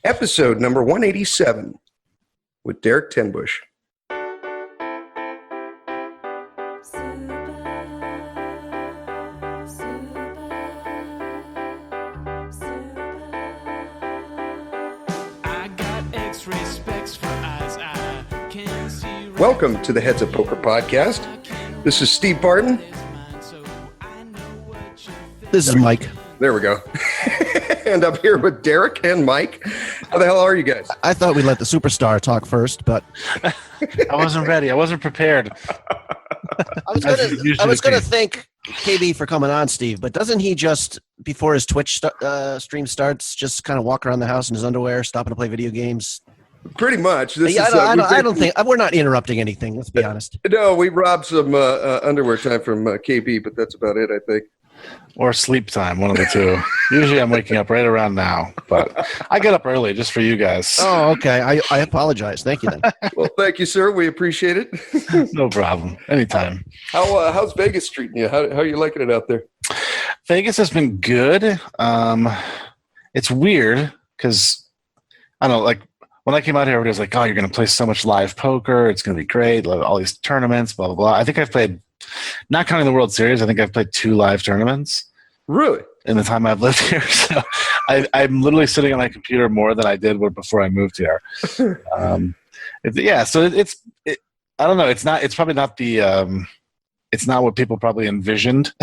episode number 187 with Derek Tenbusch. Welcome to the Heads Up Poker Podcast. This is Steve Barton. This is Mike. There we go. And I'm here with Derek and Mike. How the hell are you guys? I thought we'd let the superstar talk first, but I wasn't ready. I wasn't prepared. I was gonna thank KB for coming on, Steve, but doesn't he just, before his Twitch stream starts, just kind of walk around the house in his underwear, stopping to play video games? Pretty much. I don't think we're not interrupting anything. Let's be honest. No, we robbed some underwear time from KB, but that's about it, I think. Or sleep time, one of the two. Usually I'm waking up right around now, but I get up early just for you guys. Oh, okay. I apologize. Thank you then. Well, thank you, sir. We appreciate it. No problem. Anytime. How's Vegas treating you? How are you liking it out there? Vegas has been good. It's weird because, I don't know, like when I came out here, everybody was like, oh, you're going to play so much live poker. It's going to be great. All these tournaments, blah, blah, blah. I think I've played, not counting the World Series, I think I've played 2 live tournaments. Really? In the time I've lived here. So I'm literally sitting on my computer more than I did before I moved here. So I don't know. It's probably not it's not what people probably envisioned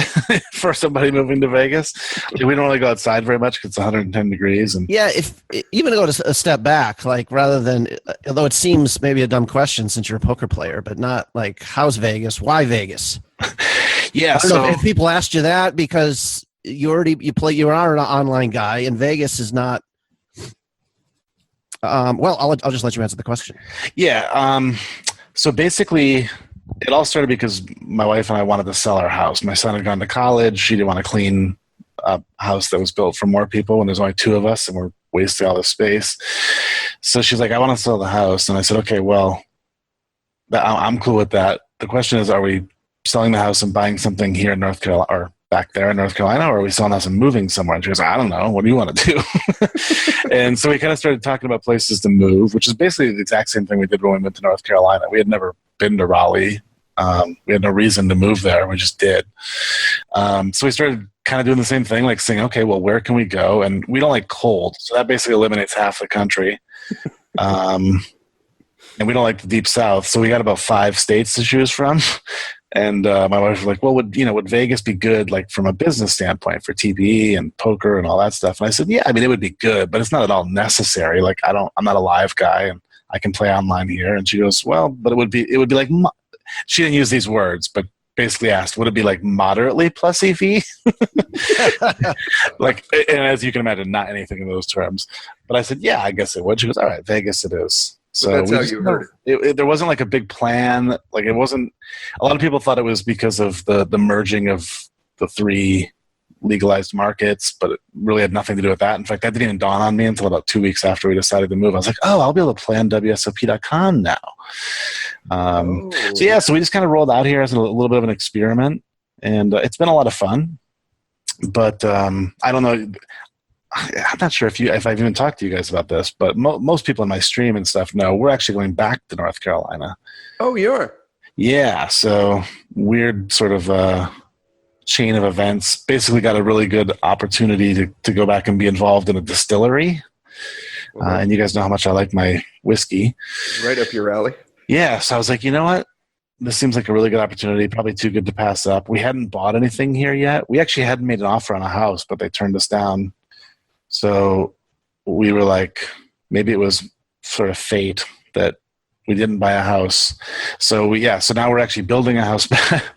for somebody moving to Vegas. Like, we don't really go outside very much because it's 110 degrees. And yeah, if even to go a step back, like rather than, although it seems maybe a dumb question since you're a poker player, but not like, how's Vegas? Why Vegas? Yeah. I don't know if people asked you that because you are an online guy, and Vegas is not. Well, I'll just let you answer the question. Yeah. So basically, it all started because my wife and I wanted to sell our house. My son had gone to college. She didn't want to clean a house that was built for more people, and there's only 2 of us, and we're wasting all this space. So she's like, I want to sell the house. And I said, okay, well, I'm cool with that. The question is, are we selling the house and buying something here in North Carolina, or back there in North Carolina, or are we selling the house and moving somewhere? And she goes, I don't know. What do you want to do? And so we kind of started talking about places to move, which is basically the exact same thing we did when we went to North Carolina. We had never been to Raleigh. We had no reason to move there. We just did. So we started kind of doing the same thing, like saying, okay, well, where can we go? And we don't like cold. So that basically eliminates half the country. And we don't like the deep south. So we got about 5 states to choose from. And my wife was like, well, would Vegas be good, like from a business standpoint for TV and poker and all that stuff? And I said, yeah, I mean, it would be good, but it's not at all necessary. Like, I'm not a live guy and I can play online here. And she goes, well, but it would be like, she didn't use these words, but basically asked, would it be like moderately plus EV? Like, and as you can imagine, not anything in those terms. But I said, yeah, I guess it would. She goes, all right, Vegas it is. So that's how you heard it. There wasn't like a big plan. Like, it wasn't. A lot of people thought it was because of the merging of the 3 legalized markets, but it really had nothing to do with that. In fact, that didn't even dawn on me until about 2 weeks after we decided to move. I was like, oh, I'll be able to play on WSOP.com now. So we just kind of rolled out here as a little bit of an experiment, and it's been a lot of fun. But I don't know. I'm not sure if I've even talked to you guys about this, but most people in my stream and stuff know we're actually going back to North Carolina. Oh, you are? Yeah. So weird sort of chain of events. Basically got a really good opportunity to go back and be involved in a distillery. And you guys know how much I like my whiskey. Right up your alley. Yeah. So I was like, you know what? This seems like a really good opportunity, probably too good to pass up. We hadn't bought anything here yet. We actually hadn't made an offer on a house, but they turned us down. So we were like, maybe it was sort of fate that we didn't buy a house. So now we're actually building a house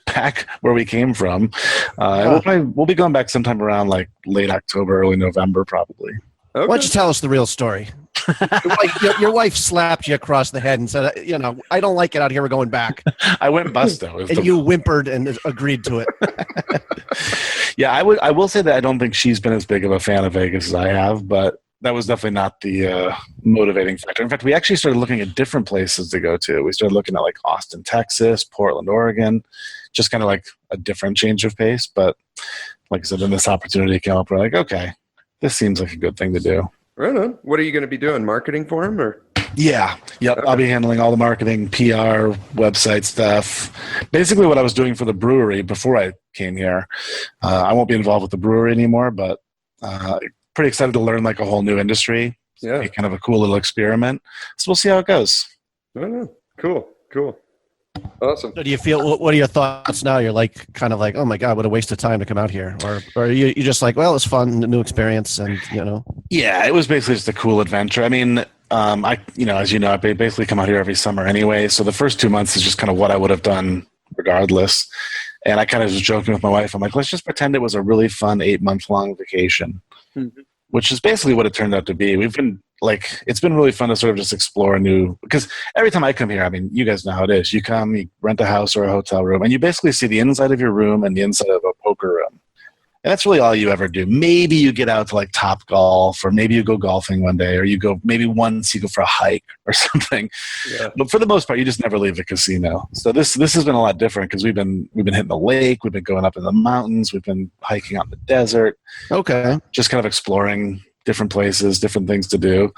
back where we came from. We'll be going back sometime around like late October, early November, probably. Okay. Why don't you tell us the real story? Your wife slapped you across the head and said, I don't like it out here. We're going back. I went busto. And you whimpered and agreed to it. Yeah, I will say that I don't think she's been as big of a fan of Vegas as I have, but that was definitely not the motivating factor. In fact, we actually started looking at different places to go to. We started looking at like Austin, Texas, Portland, Oregon, just kind of like a different change of pace. But like I said, then this opportunity came up. We're like, okay, this seems like a good thing to do. Right on. What are you going to be doing? Marketing for him, or? Yeah. Yep. Okay. I'll be handling all the marketing, PR, website stuff. Basically what I was doing for the brewery before I came here. I won't be involved with the brewery anymore, but pretty excited to learn like a whole new industry. Yeah. Be kind of a cool little experiment. So we'll see how it goes. Right on. Cool. Awesome. So do you feel, what are your thoughts now? You're like, kind of like, oh my God, what a waste of time to come out here. Or are you just like, well, it's fun, a new experience. And, Yeah, it was basically just a cool adventure. I mean, as you know, I basically come out here every summer anyway. So the first 2 months is just kind of what I would have done regardless. And I kind of was joking with my wife. I'm like, let's just pretend it was a really fun 8-month-long vacation, which is basically what it turned out to be. It's been really fun to sort of just explore because every time I come here, I mean, you guys know how it is. You come, you rent a house or a hotel room, and you basically see the inside of your room and the inside of a poker room. And that's really all you ever do. Maybe you get out to like Top Golf, or maybe you go golfing one day, or maybe once you go for a hike or something. Yeah. But for the most part, you just never leave the casino. So this has been a lot different because we've been hitting the lake, we've been going up in the mountains, we've been hiking out in the desert. Okay. Just kind of exploring different places, different things to do.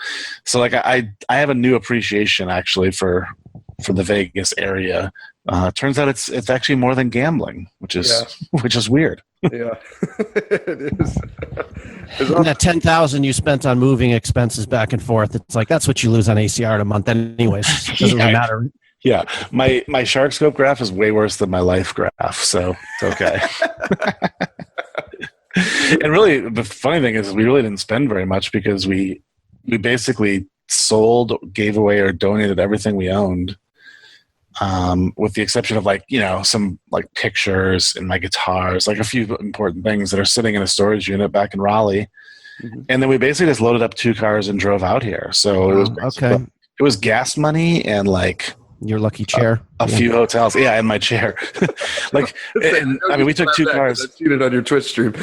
So like I have a new appreciation actually for the Vegas area. Turns out it's actually more than gambling, which is weird. Yeah, it is. And that $10,000 you spent on moving expenses back and forth, it's like that's what you lose on ACR in a month, anyways. It doesn't really matter. Yeah, my Shark Scope graph is way worse than my life graph, so it's okay. And really, the funny thing is we really didn't spend very much because we basically sold, gave away, or donated everything we owned. With the exception of some like pictures and my guitars, like a few important things that are sitting in a storage unit back in Raleigh. Mm-hmm. And then we basically just loaded up 2 cars and drove out here. So it was gas money and like your lucky chair, a few hotels. Yeah. And my chair. We took 2 cars. I've seen it on your Twitch stream.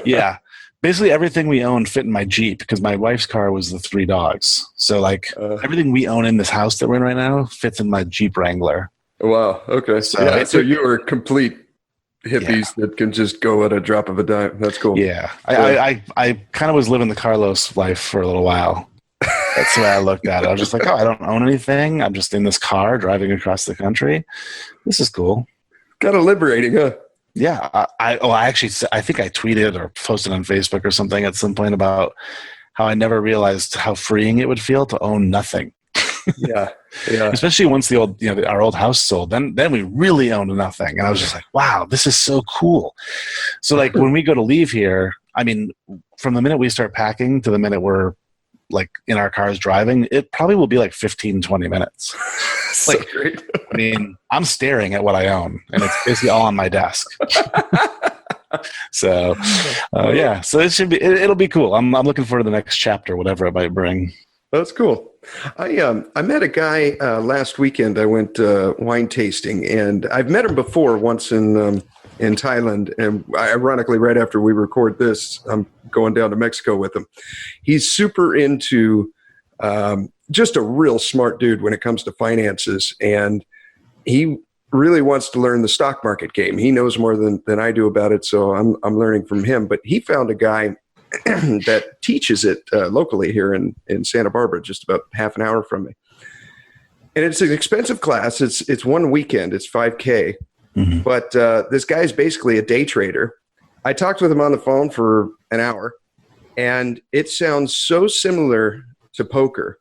Yeah. Basically everything we owned fit in my Jeep because my wife's car was the 3 dogs. So everything we own in this house that we're in right now fits in my Jeep Wrangler. Wow. Okay. So you are complete hippies that can just go at a drop of a dime. That's cool. Yeah. I kind of was living the Carlos life for a little while. That's the way I looked at it. I was just like, I don't own anything. I'm just in this car driving across the country. This is cool. Kind of liberating, huh? Yeah, I think I tweeted or posted on Facebook or something at some point about how I never realized how freeing it would feel to own nothing. Yeah. Especially once our old house sold, then we really owned nothing, and I was just like, wow, this is so cool. So like when we go to leave here, I mean, from the minute we start packing to the minute we're like in our cars driving, it probably will be like 15-20 minutes. So great. I mean, I'm staring at what I own, and it's basically all on my desk. So, so it should be. It'll be cool. I'm looking forward to the next chapter, whatever it might bring. That's cool. I met a guy last weekend. I went wine tasting, and I've met him before once in Thailand, and ironically, right after we record this, I'm going down to Mexico with him. He's super into. Just a real smart dude when it comes to finances, and he really wants to learn the stock market game. He knows more than I do about it, so I'm learning from him. But he found a guy that teaches it locally here in Santa Barbara, just about half an hour from me. And it's an expensive class. It's one weekend. It's $5,000. Mm-hmm. But this guy's basically a day trader. I talked with him on the phone for an hour, and it sounds so similar to poker.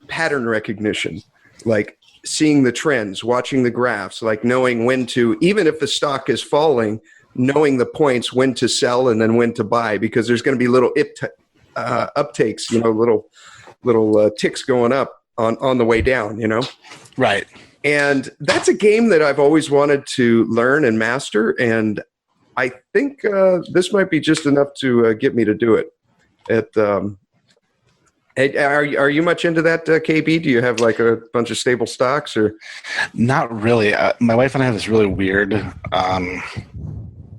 Pattern recognition, like seeing the trends, watching the graphs, like knowing when to, even if the stock is falling, knowing the points, when to sell and then when to buy, because there's going to be little uptakes, little ticks going up on the way down, Right. And that's a game that I've always wanted to learn and master. And I think this might be just enough to get me to do it. Are you much into that, KB? Do you have like a bunch of stable stocks or? Not really. My wife and I have this really weird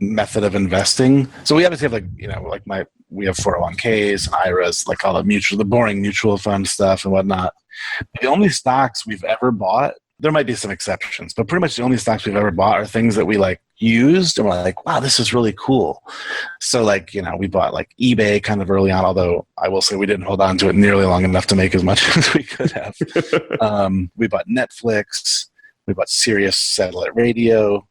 method of investing. So we obviously have we have 401ks and IRAs, like all the boring mutual fund stuff and whatnot. The only stocks we've ever bought there might be some exceptions, but pretty much the only stocks we've ever bought are things that we like used and we're like, wow, this is really cool. So like, we bought like eBay kind of early on, although I will say we didn't hold on to it nearly long enough to make as much as we could have. We bought Netflix, we bought Sirius satellite radio,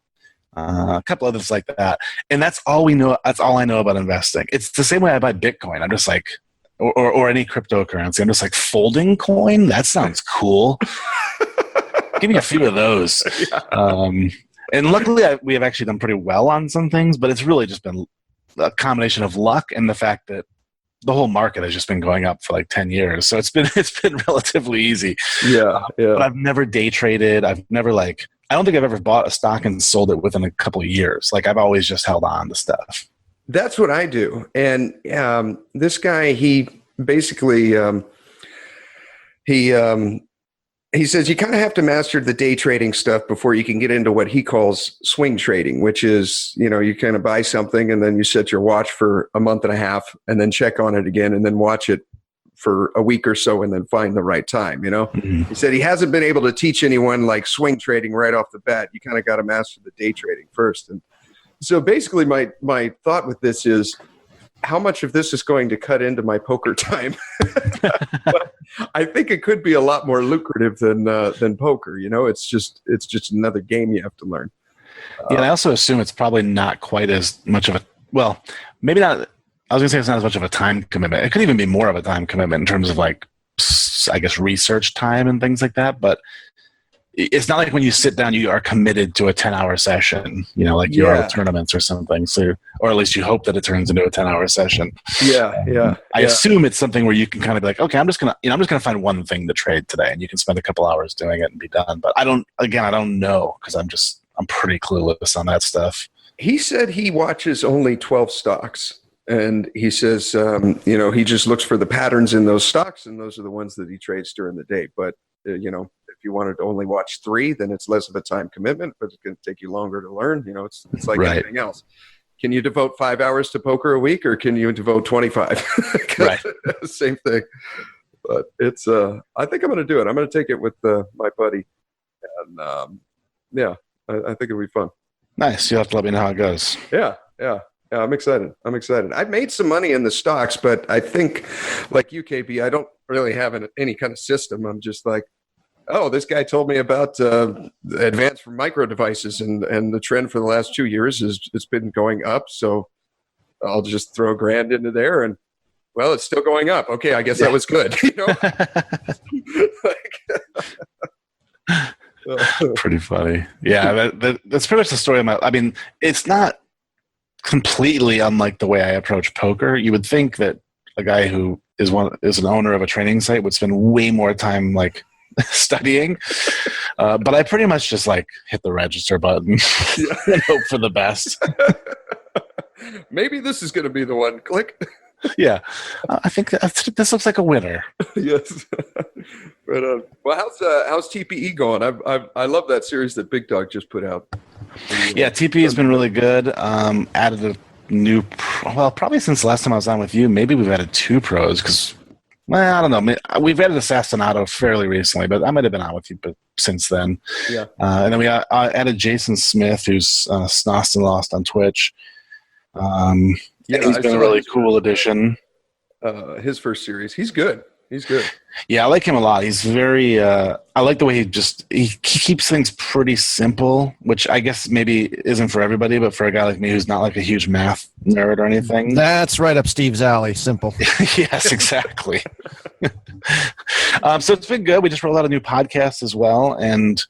a couple others like that. And that's all we know. That's all I know about investing. It's the same way I buy Bitcoin. I'm just like, or any cryptocurrency. I'm just like, folding coin? That sounds cool. Give me a few of those. Yeah. And luckily, we have actually done pretty well on some things, but it's really just been a combination of luck and the fact that the whole market has just been going up for like 10 years. So it's been relatively easy. Yeah. But I've never day traded. I've never I don't think I've ever bought a stock and sold it within a couple of years. Like I've always just held on to stuff. That's what I do. And this guy, he basically, he says you kind of have to master the day trading stuff before you can get into what he calls swing trading, which is, you kind of buy something and then you set your watch for a month and a half and then check on it again and then watch it for a week or so and then find the right time, Mm-hmm. He said he hasn't been able to teach anyone like swing trading right off the bat. You kind of got to master the day trading first. And so basically my thought with this is, how much of this is going to cut into my poker time? But I think it could be a lot more lucrative than poker. It's just another game you have to learn. Yeah, and I also assume it's probably not quite as much of maybe not. I was gonna say it's not as much of a time commitment. It could even be more of a time commitment in terms of like, I guess, research time and things like that. But it's not like when you sit down, you are committed to a 10-hour session, like you are with tournaments or something. So, or at least you hope that it turns into a 10-hour session. Yeah. I assume it's something where you can kind of be like, okay, I'm just gonna find one thing to trade today, and you can spend a couple hours doing it and be done. But I don't know because I'm pretty clueless on that stuff. He said he watches only 12 stocks, and he says, he just looks for the patterns in those stocks, and those are the ones that he trades during the day. But if you wanted to only watch 3, then it's less of a time commitment, but it's going to take you longer to learn. It's like anything else. Can you devote 5 hours to poker a week, or can you devote 25? Right. Same thing. But it's, I think I'm going to do it. I'm going to take it with my buddy. And I think it'll be fun. Nice. You'll have to let me know how it goes. Yeah. I'm excited. I've made some money in the stocks, but I think, like you, KB, I don't really have any kind of system. I'm just like, oh, this guy told me about advanced micro devices, and the trend for the last 2 years is it's been going up. So I'll just throw $1,000 into there, and well, it's still going up. Okay, I guess that was good. Pretty funny. Yeah, that's pretty much the story of it's not completely unlike the way I approach poker. You would think that a guy who is an owner of a training site would spend way more time studying, but I pretty much just hit the register button and hope for the best. Maybe this is going to be the one. Click. Yeah, I think this looks like a winner. Yes. But well, how's TPE going? I love that series that Big Dog just put out. Yeah, TPE has been really good. Added a new, probably since last time I was on with you, maybe we've added 2 pros because, I don't know. We've added Assassinato fairly recently, but I might have been on with you since then. Yeah. And then we added Jason Smith, who's Snost and Lost on Twitch. He's been a really cool addition. His first series. He's good. Yeah, I like him a lot. He's very I like the way he keeps things pretty simple, which I guess maybe isn't for everybody, but for a guy like me who's not a huge math nerd or anything. That's right up Steve's alley. Simple. Yes, exactly. So it's been good. We just rolled out a new podcast as well, and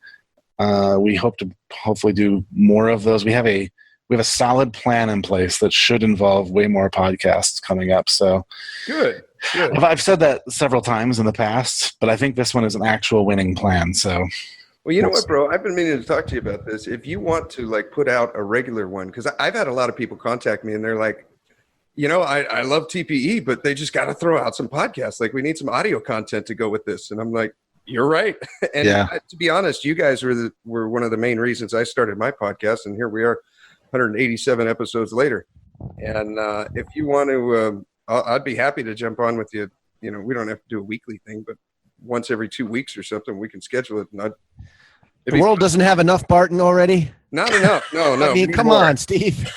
we hope to hopefully do more of those. We have a solid plan in place that should involve way more podcasts coming up. So good. I've said that several times in the past, but I think this one is an actual winning plan. So, well, you know what, bro? I've been meaning to talk to you about this. If you want to put out a regular one, because I've had a lot of people contact me and they're like, I love TPE, but they just got to throw out some podcasts. We need some audio content to go with this. And I'm like, you're right. And to be honest, you guys were one of the main reasons I started my podcast, and here we are, 187 episodes later. And if you want to, I'd be happy to jump on with you. We don't have to do a weekly thing, but once every 2 weeks or something, we can schedule it. And The world doesn't have enough Barton already? Not enough. No. I mean, come on, Steve.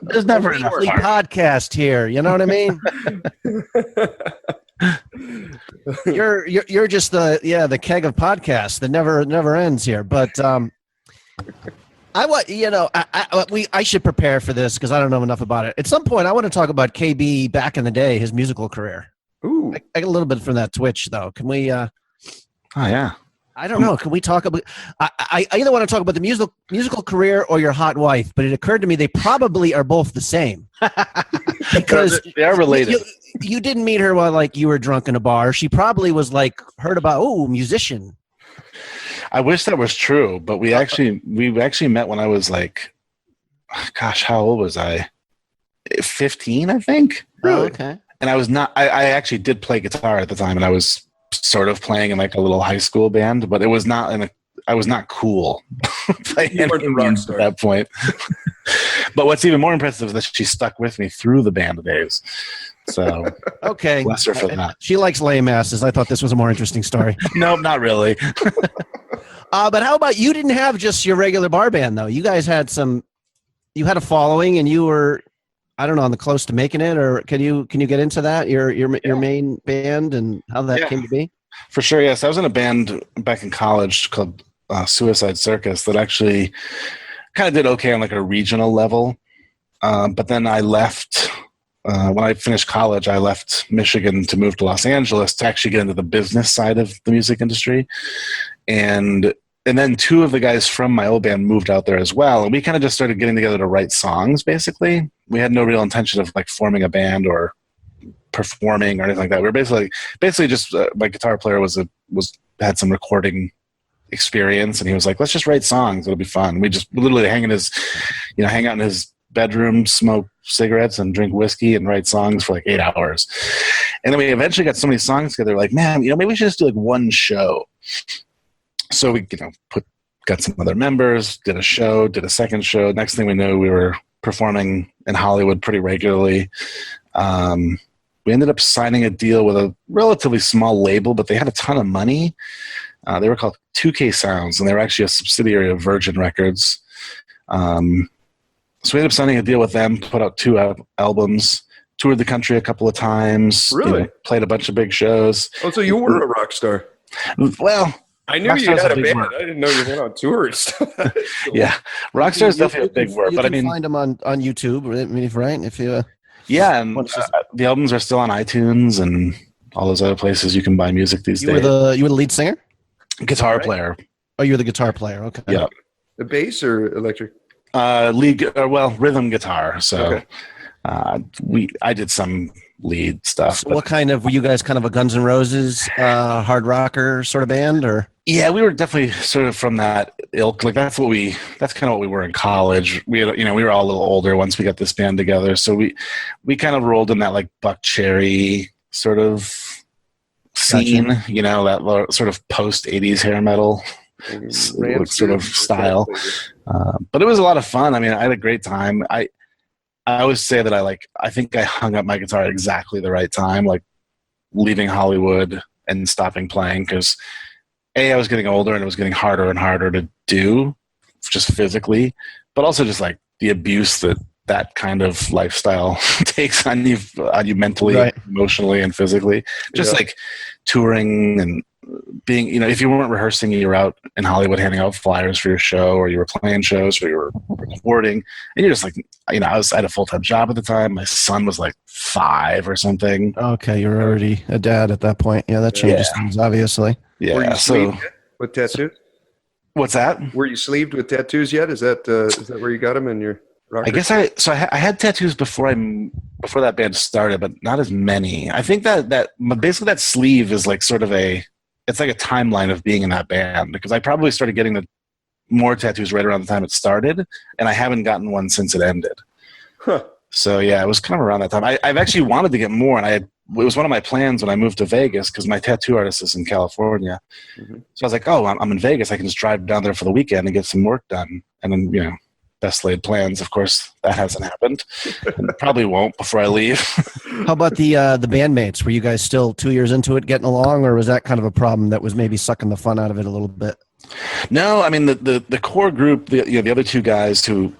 There's never enough Weekly podcast here. You know what I mean? You're just the keg of podcasts that never ends here. But I should prepare for this because I don't know enough about it. At some point, I want to talk about KB back in the day, his musical career. Ooh. I get a little bit from that Twitch though. Can we? Oh yeah. I don't know. Can we talk about? I either want to talk about the musical career or your hot wife, but it occurred to me they probably are both the same because they are related. You didn't meet her while like you were drunk in a bar. She probably was like heard about musician. I wish that was true, but we actually met when I was like, gosh, how old was I? 15, I think. Really? Oh, okay. And I was not. I actually did play guitar at the time, and I was sort of playing in like a little high school band, but it was not I was not cool playing at that point. But what's even more impressive is that she stuck with me through the band days. So okay, bless her for that. She likes lame asses. I thought this was a more interesting story. No, not really. But how about you didn't have just your regular bar band though? You guys had you had a following, and you were, I don't know, on the close to making it, or can you get into that? Your main band and how that came to be? For sure, yes. I was in a band back in college called Suicide Circus that actually kind of did okay on like a regional level. But then I left. When I finished college, I left Michigan to move to Los Angeles to actually get into the business side of the music industry. And then two of the guys from my old band moved out there as well. And we kind of just started getting together to write songs, basically. We had no real intention of like forming a band or performing or anything like that. We were basically just my guitar player had some recording experience, and he was like, let's just write songs. It'll be fun. We just literally hang out in his bedroom, smoke cigarettes and drink whiskey and write songs for like 8 hours. And then we eventually got so many songs together, like, man, maybe we should just do like one show. So we, got some other members, did a show, did a second show. Next thing we knew, we were performing in Hollywood pretty regularly. We ended up signing a deal with a relatively small label, but they had a ton of money. They were called 2K Sounds, and they were actually a subsidiary of Virgin Records. So we ended up signing a deal with them, put out 2 albums, toured the country a couple of times. Really? Played a bunch of big shows. Oh, so you were a rock star. Well, I knew you had a band. I didn't know you went on tours. Cool. Yeah, rockstar is definitely a big word. But I mean, find them on YouTube, right? If you and the albums are still on iTunes and all those other places you can buy music these days. You were the lead singer, guitar player. Oh, you were the guitar player. Okay. Yeah. The bass or electric? Rhythm guitar. So I did some lead stuff. So what kind of, were you guys kind of a Guns N' Roses hard rocker sort of band, or? Yeah, we were definitely sort of from that ilk. Like that's kind of what we were in college. We had, we were all a little older once we got this band together. So we kind of rolled in that like Buck Cherry sort of scene, Gotcha. That sort of post 80s hair metal sort of style. But it was a lot of fun. I mean, I had a great time. I always say that I think I hung up my guitar at exactly the right time, like leaving Hollywood and stopping playing, because I was getting older and it was getting harder and harder to do just physically, but also just like the abuse that kind of lifestyle takes on you mentally, right, emotionally, and physically. Just like touring and being, if you weren't rehearsing, you were out in Hollywood handing out flyers for your show, or you were playing shows, or you were recording, and you're just like, I had a full-time job at the time. My son was like 5 or something. Okay, you were already a dad at that point. Yeah, that changes things, obviously. Yeah. Were you sleeved with tattoos? What's that? Were you sleeved with tattoos yet? Is that where you got them in your rocker? I guess I had tattoos before that band started, but not as many. I think that basically that sleeve is like sort of it's like a timeline of being in that band, because I probably started getting more tattoos right around the time it started, and I haven't gotten one since it ended. Huh. So yeah, it was kind of around that time. I've actually wanted to get more, and it was one of my plans when I moved to Vegas, because my tattoo artist is in California. Mm-hmm. So I was like, oh, I'm in Vegas. I can just drive down there for the weekend and get some work done. And then, best laid plans. Of course, that hasn't happened, and probably won't before I leave. How about the bandmates? Were you guys still 2 years into it, getting along, or was that kind of a problem that was maybe sucking the fun out of it a little bit? No, I mean the core group, the other two guys who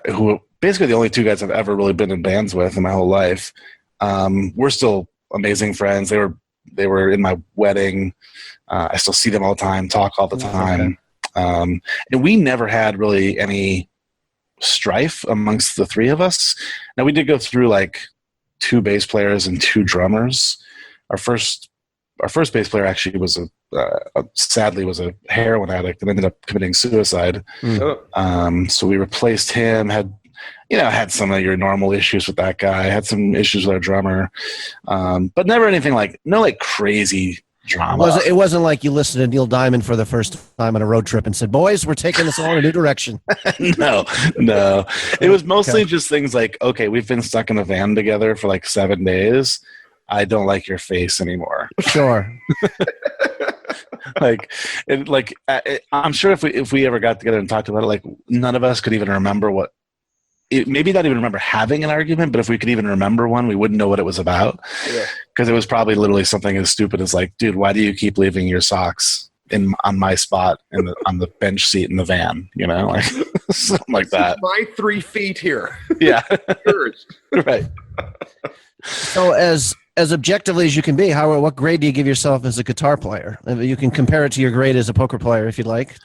who basically the only two guys I've ever really been in bands with in my whole life. We're still amazing friends. They were in my wedding. I still see them all the time, talk all the time. Okay. And we never had really any strife amongst the three of us. Now, we did go through like 2 bass players and 2 drummers. Our first bass player actually was sadly was a heroin addict and ended up committing suicide. So we replaced him, had some of your normal issues with that guy, had some issues with our drummer, but never anything no crazy drama. It wasn't like you listened to Neil Diamond for the first time on a road trip and said, boys, we're taking this all in a new direction. No. It was mostly just things like, okay, we've been stuck in a van together for like 7 days. I don't like your face anymore. Sure. I'm sure if we ever got together and talked about it, like none of us could even remember maybe not even remember having an argument, but if we could even remember one, we wouldn't know what it was about. Because it was probably literally something as stupid as like, dude, why do you keep leaving your socks on my spot on the bench seat in the van? Like something like that. My 3 feet here. Yeah. Yours. Right. So as objectively as you can be, what grade do you give yourself as a guitar player? You can compare it to your grade as a poker player if you'd like.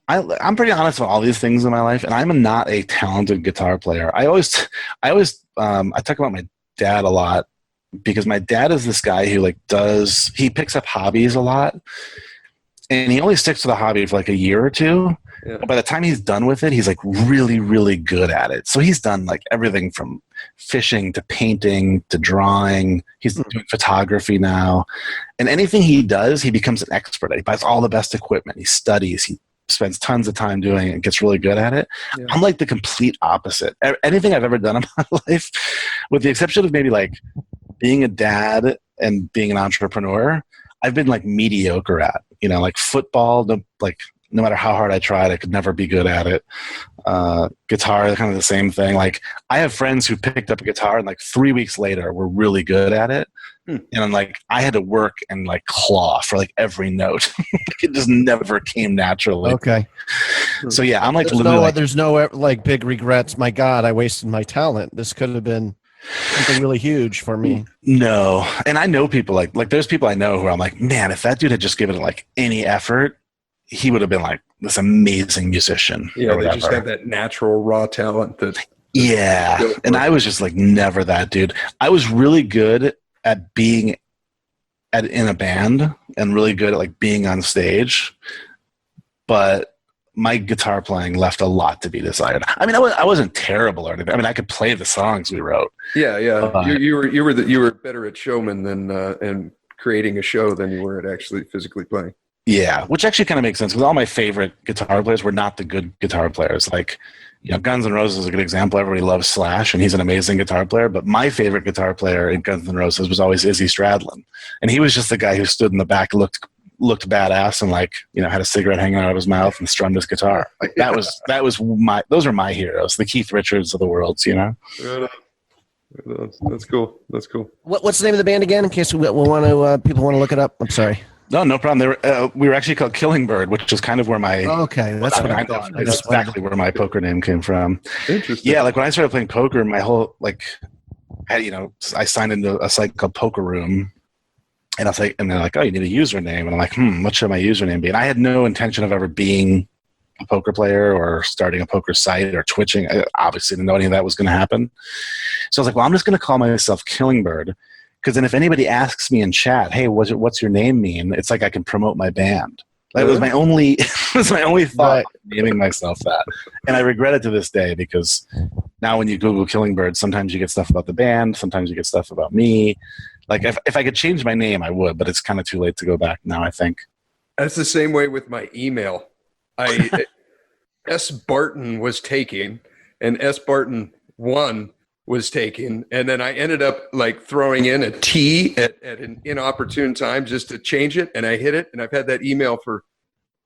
I'm pretty honest about all these things in my life, and I'm not a talented guitar player. I talk about my dad a lot because my dad is this guy who he picks up hobbies a lot, and he only sticks to the hobby for like a year or 2. Yeah. By the time he's done with it, he's like really, really good at it. So he's done like everything from fishing to painting to drawing. He's doing photography now. And anything he does, he becomes an expert at. He buys all the best equipment. He studies. He spends tons of time doing it and gets really good at it. Yeah. I'm like the complete opposite. Anything I've ever done in my life, with the exception of maybe like being a dad and being an entrepreneur, I've been like mediocre at, like football, no matter how hard I tried, I could never be good at it. Guitar, kind of the same thing. Like I have friends who picked up a guitar and like 3 weeks later were really good at it. And like I had to work and like claw for like every note. It just never came naturally. Okay. So yeah, I'm like there's no like big regrets. My God, I wasted my talent. This could have been something really huge for me. No. And I know people like there's people I know who I'm like, man, if that dude had just given it like any effort, he would have been like this amazing musician. Yeah, they just have that natural raw talent. Yeah, and I was just like never that dude. I was really good at being in a band and really good at like being on stage, but my guitar playing left a lot to be desired. I mean, I wasn't terrible or anything. I mean, I could play the songs we wrote. Yeah. You were better at showman than and creating a show than you were at actually physically playing. Yeah, which actually kind of makes sense because all my favorite guitar players were not the good guitar players. Like, Guns N' Roses is a good example. Everybody loves Slash, and he's an amazing guitar player. But my favorite guitar player in Guns N' Roses was always Izzy Stradlin, and he was just the guy who stood in the back, looked badass, and like had a cigarette hanging out of his mouth and strummed his guitar. Like those are my heroes, the Keith Richards of the world. That's cool. That's cool. What's the name of the band again? In case people want to look it up. I'm sorry. No problem. We were actually called Killingbird, which is kind of where my that's what I thought. That's exactly where my poker name came from. Interesting. Yeah, like when I started playing poker, my whole I signed into a site called Poker Room, and I was like, and they're like, oh, you need a username, and I'm like, what should my username be? And I had no intention of ever being a poker player or starting a poker site or twitching. I obviously didn't know any of that was going to happen. So I was like, well, I'm just going to call myself Killingbird. Because then if anybody asks me in chat, hey, what's your name mean? It's like I can promote my band. That was my only thought, naming myself that. And I regret it to this day because now when you Google Killingbird, sometimes you get stuff about the band, sometimes you get stuff about me. Like if I could change my name, I would, but it's kind of too late to go back now, I think. That's the same way with my email. S. Barton was taken, and S. Barton 1 was taken, and then I ended up like throwing in a T at an inopportune time just to change it, and I hit it, and I've had that email for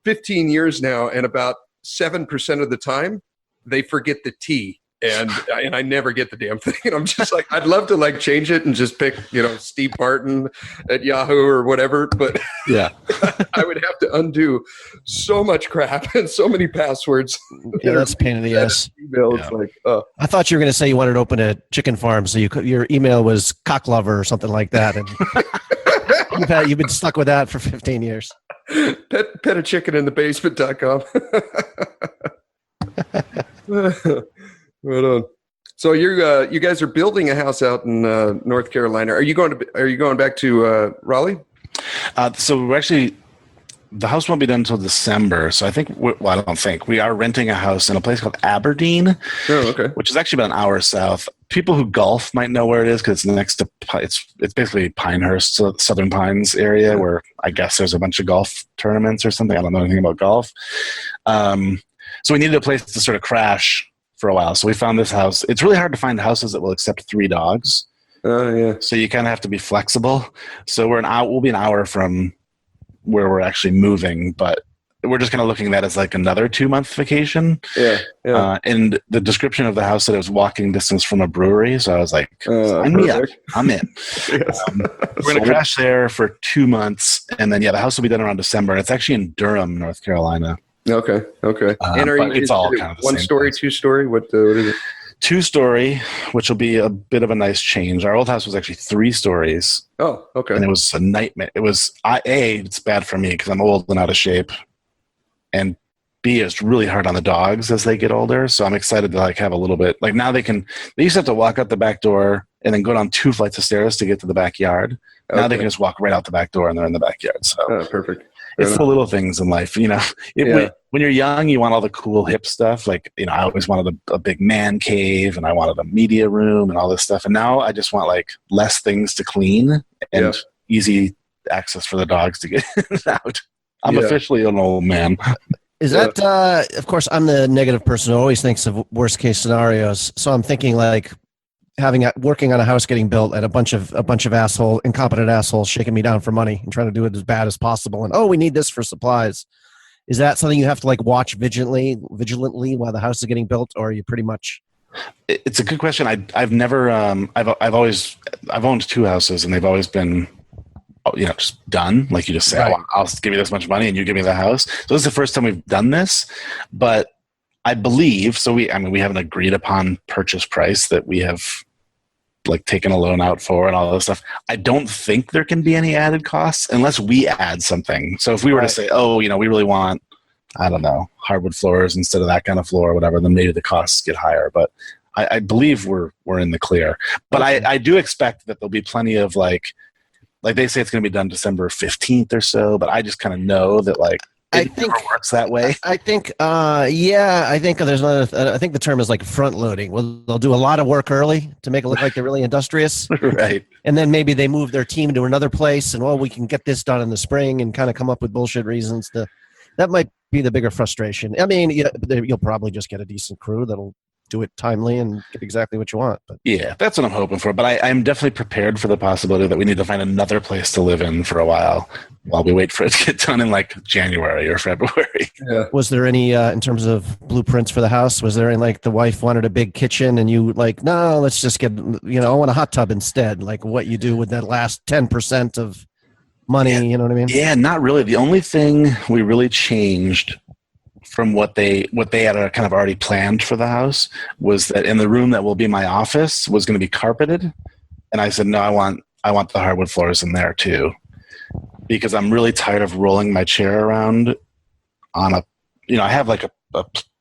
15 years now, and about 7% of the time, they forget the T. And I never get the damn thing. And I'm just like, I'd love to like change it and just pick, Steve Barton at Yahoo or whatever. But Yeah. I would have to undo so much crap and so many passwords. Yeah, that's a pain in the ass. Email. It's like, I thought you were going to say you wanted to open a chicken farm, so your email was cock lover or something like that, and you've been stuck with that for 15 years. Pet a chicken in the basement.com. Right on. So you guys are building a house out in North Carolina. Are you going back to Raleigh? So we're actually, the house won't be done until December. So I think, I don't think, we are renting a house in a place called Aberdeen, which is actually about an hour south. People who golf might know where it is because it's next to, it's basically Pinehurst, so Southern Pines area, where I guess there's a bunch of golf tournaments or something. I don't know anything about golf. So we needed a place to sort of crash for a while. So we found this house. It's really hard to find houses that will accept 3 dogs. Yeah. So you kind of have to be flexible. So we'll be an hour from where we're actually moving, but we're just kind of looking at that as like another 2-month vacation. Yeah. And the description of the house said it was walking distance from a brewery. So I was like, sign me up. I'm in. Yes. We're going to crash there for 2 months. And then, the house will be done around December. It's actually in Durham, North Carolina. Okay. And it's all kind of the one same story, place. 2-story? What is it? 2-story, which will be a bit of a nice change. Our old house was actually 3 stories. Oh, okay. And it was a nightmare. It was, it's bad for me because I'm old and out of shape. And B, it's really hard on the dogs as they get older. So I'm excited to like have a little bit, like now they used to have to walk out the back door and then go down 2 flights of stairs to get to the backyard. Now they can just walk right out the back door and they're in the backyard. So perfect. It's the little things in life, when you're young, you want all the cool hip stuff. Like, I always wanted a big man cave and I wanted a media room and all this stuff. And now I just want like less things to clean and easy access for the dogs to get out. I'm officially an old man. Is that, of course, I'm the negative person who always thinks of worst case scenarios. So I'm thinking like working on a house getting built and a bunch of incompetent assholes shaking me down for money and trying to do it as bad as possible. And, we need this for supplies. Is that something you have to like watch vigilantly while the house is getting built, or are you pretty much? It's a good question. I've never, I've owned 2 houses and they've always been, just done. Like you just say, Right. I'll give you this much money and you give me the house. So this is the first time we've done this, but I believe, we have an agreed upon purchase price that we have like taken a loan out for and all this stuff. I don't think there can be any added costs unless we add something. So if we were to say, we really want, I don't know, hardwood floors instead of that kind of floor or whatever, then maybe the costs get higher. But I believe we're in the clear. But I do expect that there'll be plenty of like they say it's going to be done December 15th or so, but I just kind of know that I think it works that way. I think, I think there's another. I think the term is like front loading. Well, they'll do a lot of work early to make it look like they're really industrious, Right? And then maybe they move their team to another place, and we can get this done in the spring, and kind of come up with bullshit reasons to. That might be the bigger frustration. I mean, you'll probably just get a decent crew that'll do it timely and get exactly what you want. But yeah, that's what I'm hoping for. But I'm definitely prepared for the possibility that we need to find another place to live in for a while we wait for it to get done in like January or February. Yeah. Was there any, in terms of blueprints for the house, was there any, like the wife wanted a big kitchen and you like, no, let's just get, I want a hot tub instead. Like what you do with that last 10% of money, you know what I mean? Yeah, not really. The only thing we really changed from what they had kind of already planned for the house was that in the room that will be my office was going to be carpeted. And I said, no, I want the hardwood floors in there too, because I'm really tired of rolling my chair around on I have like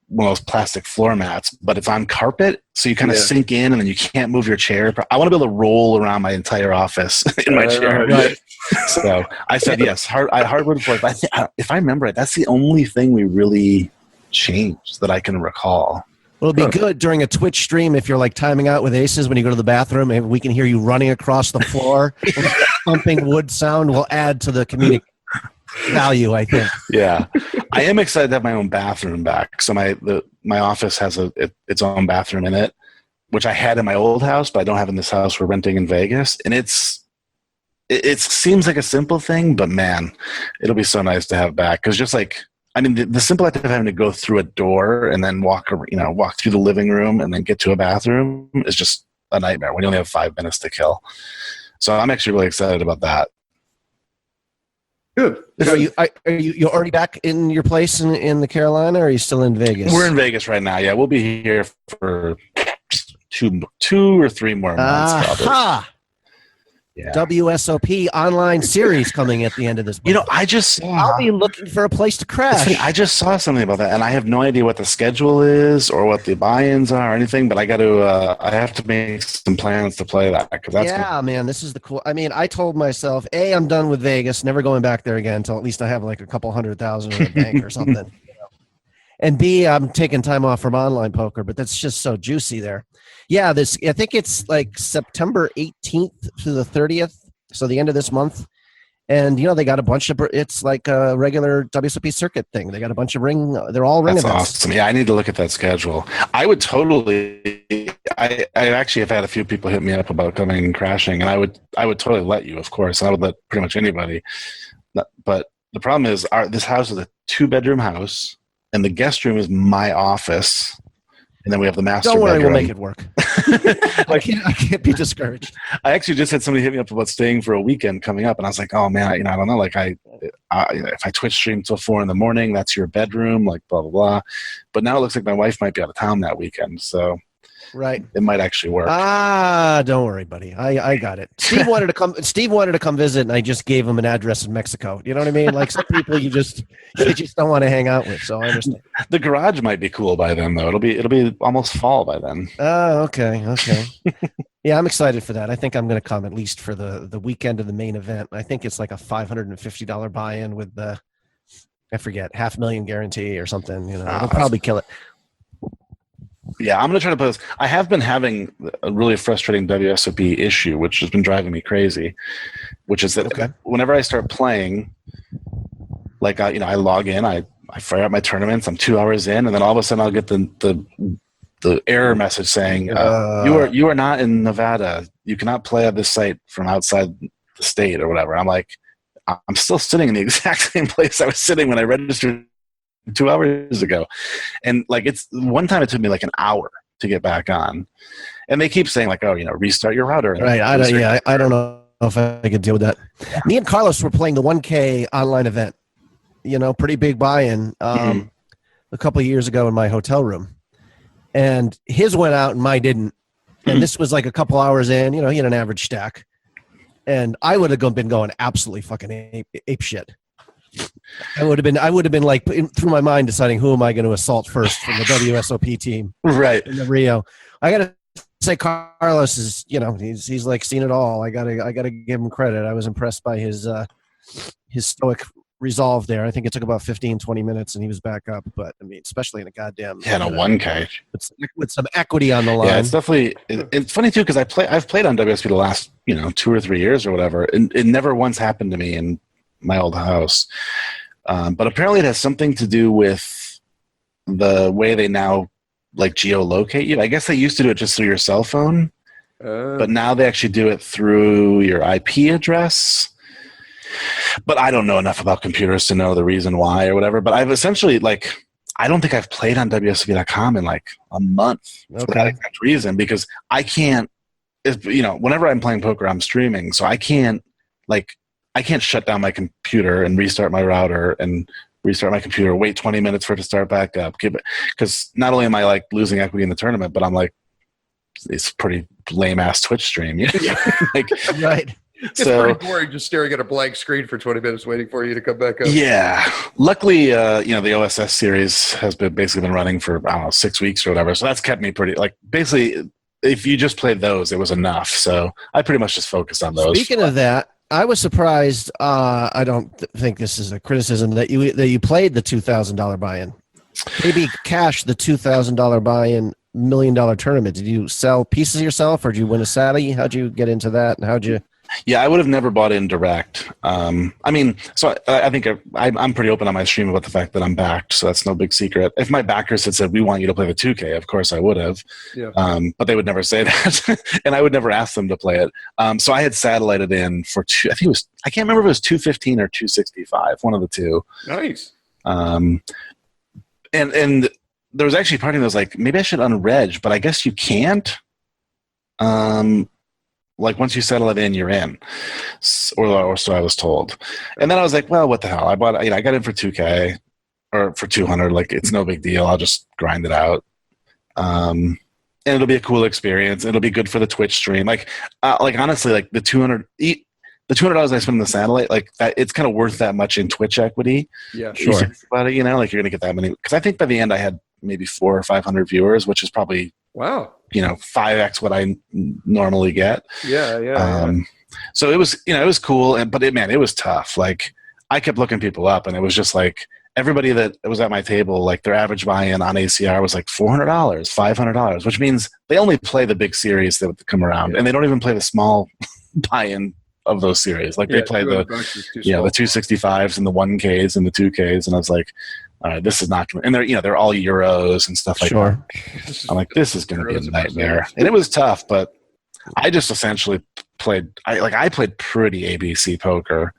one of those plastic floor mats, but it's on carpet. So you kind of sink in and then you can't move your chair. I want to be able to roll around my entire office in my chair. Right. So I said, yes, hardwood floors. But if I remember it, that's the only thing we really changed that I can recall. Well, it'll be good during a Twitch stream if you're like timing out with Aces when you go to the bathroom and we can hear you running across the floor. Thumping wood sound will add to the comedic value, I think. Yeah. I am excited to have my own bathroom back. So my office has its own bathroom in it, which I had in my old house, but I don't have in this house we're renting in Vegas. And it seems like a simple thing, but man, it'll be so nice to have back. Because just like I mean, the simple act of having to go through a door and then walk through the living room and then get to a bathroom is just a nightmare when you only have 5 minutes to kill. So I'm actually really excited about that. Good. So you're already back in your place in the Carolina, or are you still in Vegas? We're in Vegas right now. Yeah, we'll be here for two or 3 more months probably. Yeah. WSOP online series coming at the end of this month. I'll be looking for a place to crash. I just saw something about that, and I have no idea what the schedule is or what the buy-ins are or anything. But I have to make some plans to play that because that's man. This is the cool. I mean, I told myself, A, I'm done with Vegas, never going back there again until at least I have like a couple $100,000 in the bank or something. And B, I'm taking time off from online poker, but that's just so juicy there. Yeah, I think it's like September 18th to the 30th, so the end of this month. And, they got a bunch of, it's like a regular WSOP circuit thing. They got a bunch of they're all ring That's events. Awesome. Yeah, I need to look at that schedule. I would totally, I actually have had a few people hit me up about coming and crashing, and I would totally let you, of course. And I would let pretty much anybody. But the problem is this house is a 2-bedroom house, and the guest room is my office. And then we have the master bedroom. Don't worry, we'll make it work. I can't be discouraged. I actually just had somebody hit me up about staying for a weekend coming up, and I was like, "Oh man, I don't know. Like, if I Twitch stream till 4 a.m, that's your bedroom. Like, blah blah blah." But now it looks like my wife might be out of town that weekend, so right, it might actually work. Don't worry, buddy. I got it. Steve wanted to come visit, and I just gave him an address in Mexico. You know what I mean? Like some people you just don't want to hang out with. So I understand. The garage might be cool by then, though. It'll be almost fall by then. Oh, okay. Yeah, I'm excited for that. I think I'm going to come at least for the weekend of the main event. I think it's like a $550 buy-in with the, I forget, $500,000 guarantee or something. It'll probably kill it. Yeah, I'm going to try to post. I have been having a really frustrating WSOP issue, which has been driving me crazy, which is that whenever I start playing, like, I log in, I fire out my tournaments, I'm 2 hours in, and then all of a sudden I'll get the error message saying, you are not in Nevada. You cannot play at this site from outside the state or whatever. I'm like, I'm still sitting in the exact same place I was sitting when I registered 2 hours ago. And like, it's one time it took me like an hour to get back on, and they keep saying like, restart your router. Right. I don't know if I could deal with that. Yeah. Me and Carlos were playing the 1K online event, pretty big buy-in a couple of years ago in my hotel room, and his went out and mine didn't. And this was like a couple hours in, he had an average stack, and I would have been going absolutely fucking ape shit. I would have been like through my mind deciding who am I going to assault first from the WSOP team, right? In the Rio, I got to say Carlos is, he's like seen it all. I gotta give him credit. I was impressed by his stoic resolve there. I think it took about 15-20 minutes and he was back up. But I mean, especially in a goddamn a 1K with some equity on the line. Yeah, it's definitely. It's funny too because I've played on WSP the last 2 or 3 years or whatever, and it never once happened to me in my old house. But apparently it has something to do with the way they now like geolocate you. I guess they used to do it just through your cell phone, but now they actually do it through your IP address. But I don't know enough about computers to know the reason why or whatever. But I've essentially I don't think I've played on WSP.com in like a month for that exact reason, because I can't, whenever I'm playing poker, I'm streaming. So I can't shut down my computer and restart my router and restart my computer, wait 20 minutes for it to start back up. Because not only am I like losing equity in the tournament, but I'm like, it's a pretty lame ass Twitch stream. Right. It's pretty boring just staring at a blank screen for 20 minutes waiting for you to come back up. Yeah. Luckily, the OSS series has basically been running for, 6 weeks or whatever. So that's kept me pretty, basically, if you just played those, it was enough. So I pretty much just focused on those. Speaking of that, I was surprised. I don't think this is a criticism that you played the $2,000 buy-in. Maybe cash the $2,000 buy-in $1 million tournament. Did you sell pieces yourself, or did you win a Saudi? How'd you get into that, and how'd you? Yeah, I would have never bought in direct. So I think I'm pretty open on my stream about the fact that I'm backed, so that's no big secret. If my backers had said, we want you to play the 2K, of course I would have. Yeah. But they would never say that, and I would never ask them to play it. So I had satellited in for I can't remember if it was 215 or 265, one of the two. Nice. And there was actually a part of me that was like, maybe I should unreg, but I guess you can't. Like once you settle it in, you're in, or so I was told. And then I was like, well, what the hell? I got in for 2K or for 200. Like it's no big deal. I'll just grind it out. And it'll be a cool experience. It'll be good for the Twitch stream. Like honestly, like the $200 I spend on the satellite, like that, it's kind of worth that much in Twitch equity. Yeah, sure. About it, like you're gonna get that many. Because I think by the end I had maybe 400 or 500 viewers, which is probably 5x what I normally get. Yeah. So it was, it was cool, but it was tough. Like I kept looking people up, and it was just like everybody that was at my table, like their average buy-in on ACR was like $400, $500, which means they only play the big series that would come around, and they don't even play the small buy-in of those series. Like they play the 265s and the 1Ks and the 2Ks, and I was like, all right, this is not going to, and they're all Euros and stuff like that. I'm like, this is going to be a nightmare. And it was tough, but I just essentially played, I played pretty ABC poker.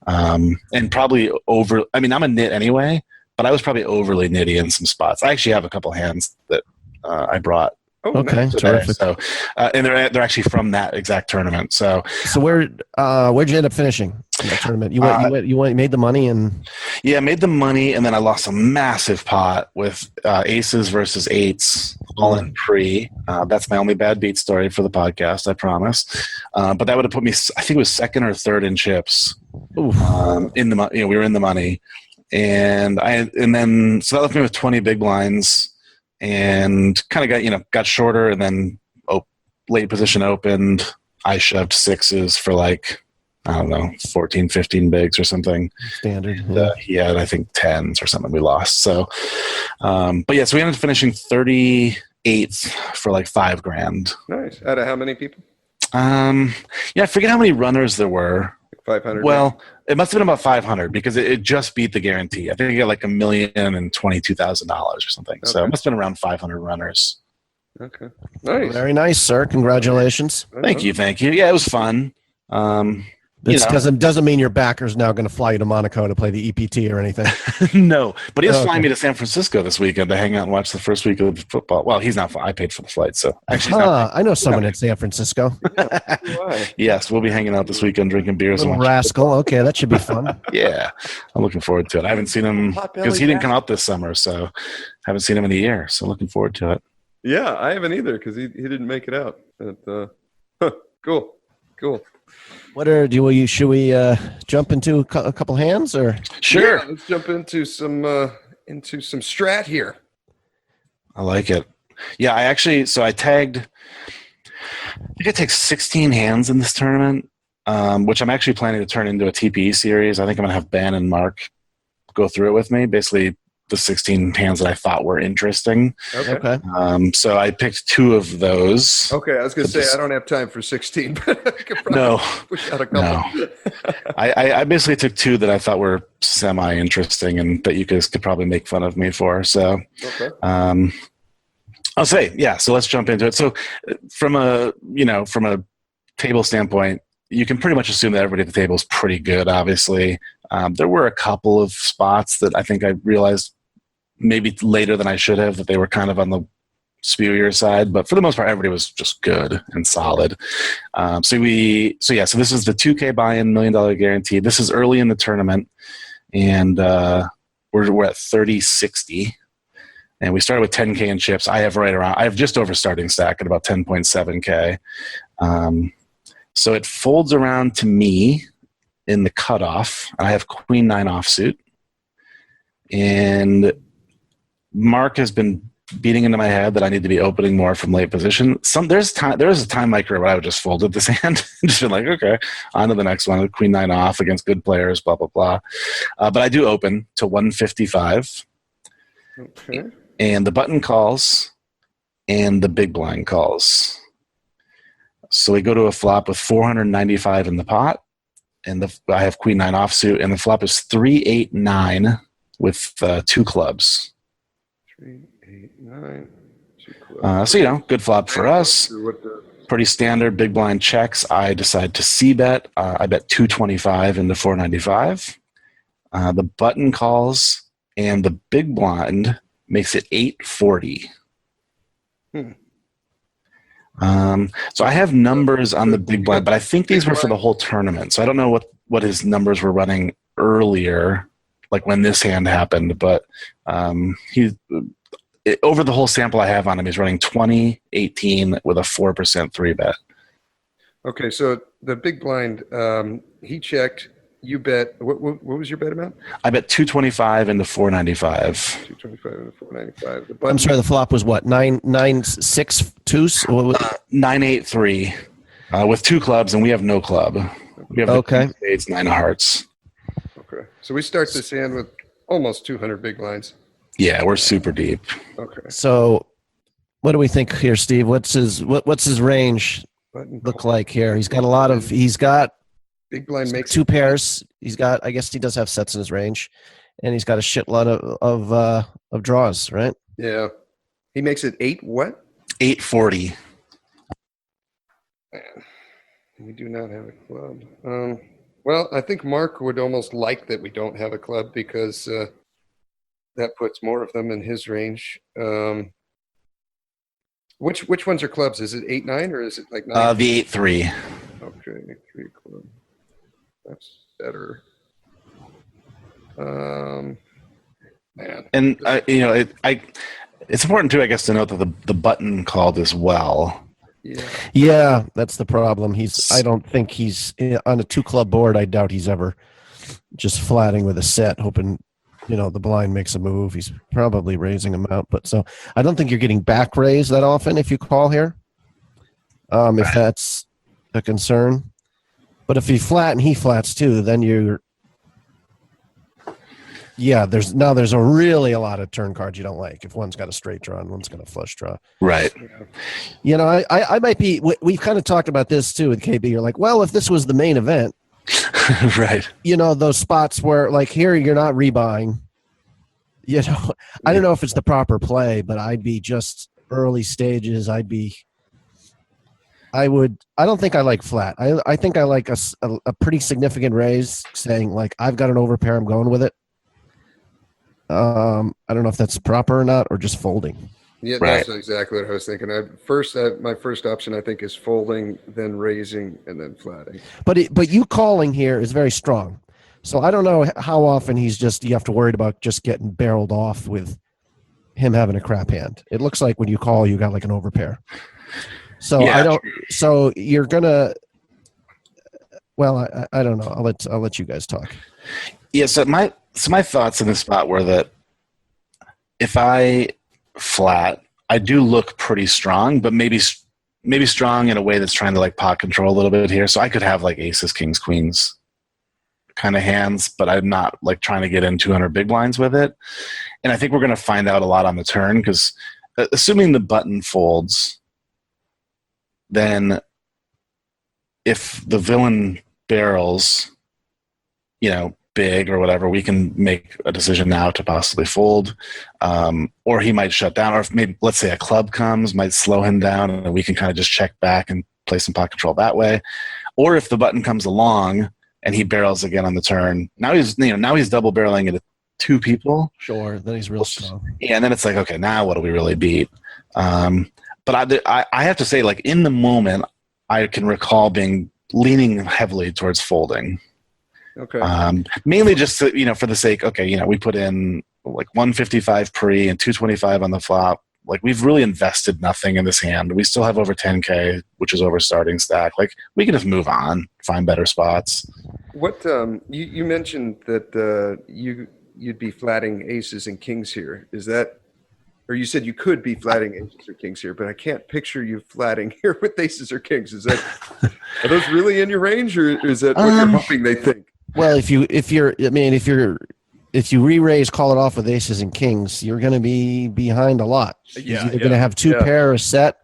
And probably I'm a nit anyway, but I was probably overly nitty in some spots. I actually have a couple hands that I brought. Okay, terrific. So, and they're actually from that exact tournament. So where'd you end up finishing in that tournament? You made the money I made the money, and then I lost a massive pot with aces versus eights, all in pre. That's my only bad beat story for the podcast, I promise. But that would have put me, I think it was second or third in chips. In the we were in the money, and then so that left me with 20 big blinds. And kind of got shorter, and then late position opened. I shoved sixes for like, I don't know, 14, 15 bigs or something. Standard. He had, I think, 10s or something we lost. So, but yeah, so we ended up finishing 38th for like $5,000. Nice. Out of how many people? I forget how many runners there were. 500. Well, it must have been about 500 because it just beat the guarantee. I think it got like $1,022,000 or something. Okay. So it must have been around 500 runners. Okay. Nice. Very nice, sir. Congratulations. Thank you. Yeah, it was fun. This doesn't mean your backer's now going to fly you to Monaco to play the EPT or anything. No, but he is flying me to San Francisco this weekend to hang out and watch the first week of football. Well, he's not. I paid for the flight, so actually, I know someone in San Francisco. Yes, we'll be hanging out this weekend, drinking beers. Little rascal. Okay, that should be fun. Yeah, I'm looking forward to it. I haven't seen him because he didn't come out this summer, so haven't seen him in a year. So looking forward to it. Yeah, I haven't either because he didn't make it out. But, cool. Should we jump into a couple hands or? Sure. Yeah, let's jump into some strat here. I like it. Yeah, I tagged. I think I tagged 16 hands in this tournament, which I'm actually planning to turn into a TPE series. I think I'm gonna have Ben and Mark go through it with me. Basically, the 16 hands that I thought were interesting. Okay. So I picked 2 of those. Okay, I was going to say I don't have time for 16, but I could probably push out a couple. No. I basically took 2 that I thought were semi-interesting and that you guys could probably make fun of me for. So, I'll say, yeah. So let's jump into it. So, from a table standpoint, you can pretty much assume that everybody at the table is pretty good. Obviously, there were a couple of spots that I think I realized maybe later than I should have that they were kind of on the spewier side, but for the most part, everybody was just good and solid. So this is the 2K buy-in $1 million guarantee. This is early in the tournament, and we're at 30-60, and we started with 10K in chips. I have just over starting stack at about 10.7K. So it folds around to me in the cutoff. I have Queen 9 offsuit, and Mark has been beating into my head that I need to be opening more from late position. There was a time in my career where I would just folded this hand and just been like, okay, on to the next one. Queen 9 off against good players, blah, blah, blah. But I do open to 155. Okay. And the button calls and the big blind calls. So we go to a flop with 495 in the pot, and I have Queen 9 offsuit, and the flop is 3-8-9 with 2 clubs. 3-8-9, 2 clubs. So good flop for us. Pretty standard big blind checks. I decide to c-bet. I bet 225 into 495. The button calls, and the big blind makes it 840. So I have numbers on the big blind, but I think these were for the whole tournament. So I don't know what his numbers were running earlier, like when this hand happened, but over the whole sample I have on him, he's running 20, 18 with a 4% 3-bet. Okay, so the big blind, he checked. You bet. What was your bet amount? I bet 225 into 495. 225 into 495. I'm sorry, the flop was what? 9-6 twos? 983 with 2 clubs, and we have no club. We have the spades, 9 of hearts. Okay, so we start this hand with almost 200 big blinds. Yeah, we're super deep. Okay. So, what do we think here, Steve? What's his range look like here? He's got big blind makes 2 pairs. He's got, I guess he does have sets in his range, and he's got a shitload of draws, right? Yeah. He makes it 840. Man, we do not have a club. Well, I think Mark would almost like that we don't have a club because that puts more of them in his range. Which ones are clubs? Is it 8-9 or is it like 9? The 8-3. Okay, 3 club. That's better. Man. And it's important too, I guess, to note that the button called as well. Yeah, that's the problem. I don't think he's on a 2-club board. I doubt he's ever just flatting with a set, hoping the blind makes a move. He's probably raising him out, but so I don't think you're getting back raised that often if you call here. If that's a concern, but if you flat and he flats too, then there's a lot of turn cards you don't like. If one's got a straight draw and one's got a flush draw, right? I might be. We've kind of talked about this too with KB. You're like, well, if this was the main event. Right. Those spots where like here you're not rebuying. I don't know if it's the proper play, but I'd be just early stages. I don't think I like flat. I think I like a pretty significant raise saying like, I've got an overpair, I'm going with it. I don't know if that's proper or not, or just folding. Yeah, right. That's exactly what I was thinking. My first option, I think, is folding, then raising, and then flatting. But you calling here is very strong. So I don't know how often you have to worry about just getting barreled off with him having a crap hand. It looks like when you call, you got like an overpair. So yeah, so you're gonna. Well, I don't know. I'll let you guys talk. Yeah. So my thoughts in this spot were that if I flat, I do look pretty strong, but maybe strong in a way that's trying to like pot control a little bit here. So I could have like aces, kings, queens kind of hands, but I'm not like trying to get in 200 big blinds with it. And I think we're going to find out a lot on the turn because assuming the button folds, then if the villain barrels, big or whatever, we can make a decision now to possibly fold, or he might shut down, or if maybe let's say a club comes, might slow him down, and we can kind of just check back and play some pot control that way. Or if the button comes along and he barrels again on the turn, now he's double barreling into 2 people. Sure, then he's real strong. Yeah, and then it's like, okay, now what do we really beat? But I have to say, like in the moment, I can recall leaning heavily towards folding. Okay. Mainly just to, for the sake, okay, we put in like 155 pre and 225 on the flop. Like we've really invested nothing in this hand. We still have over 10K, which is over starting stack. Like we can just move on, find better spots. What you mentioned that you'd be flatting aces and kings here. Is that, or you said you could be flatting aces or kings here, but I can't picture you flatting here with aces or kings. Is that, are those really in your range, or is that what you're hoping they think? Well, if you re-raise, call it off with aces and kings, you're going to be behind a lot. Yeah, you're going to have 2 pair a set,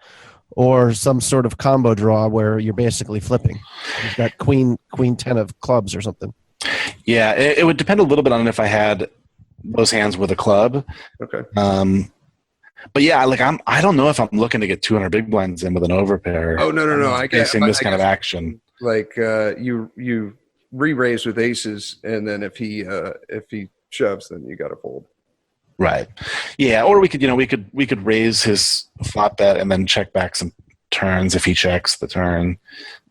or some sort of combo draw where you're basically flipping. You've got queen 10 of clubs or something. Yeah, it would depend a little bit on if I had those hands with a club. Okay. But yeah, like I don't know if I'm looking to get 200 big blinds in with an overpair. Oh no! I guess this kind of action. Like you re-raise with aces, and then if he shoves, then you got to fold. Right. Yeah. Or we could raise his flop bet and then check back some turns if he checks the turn.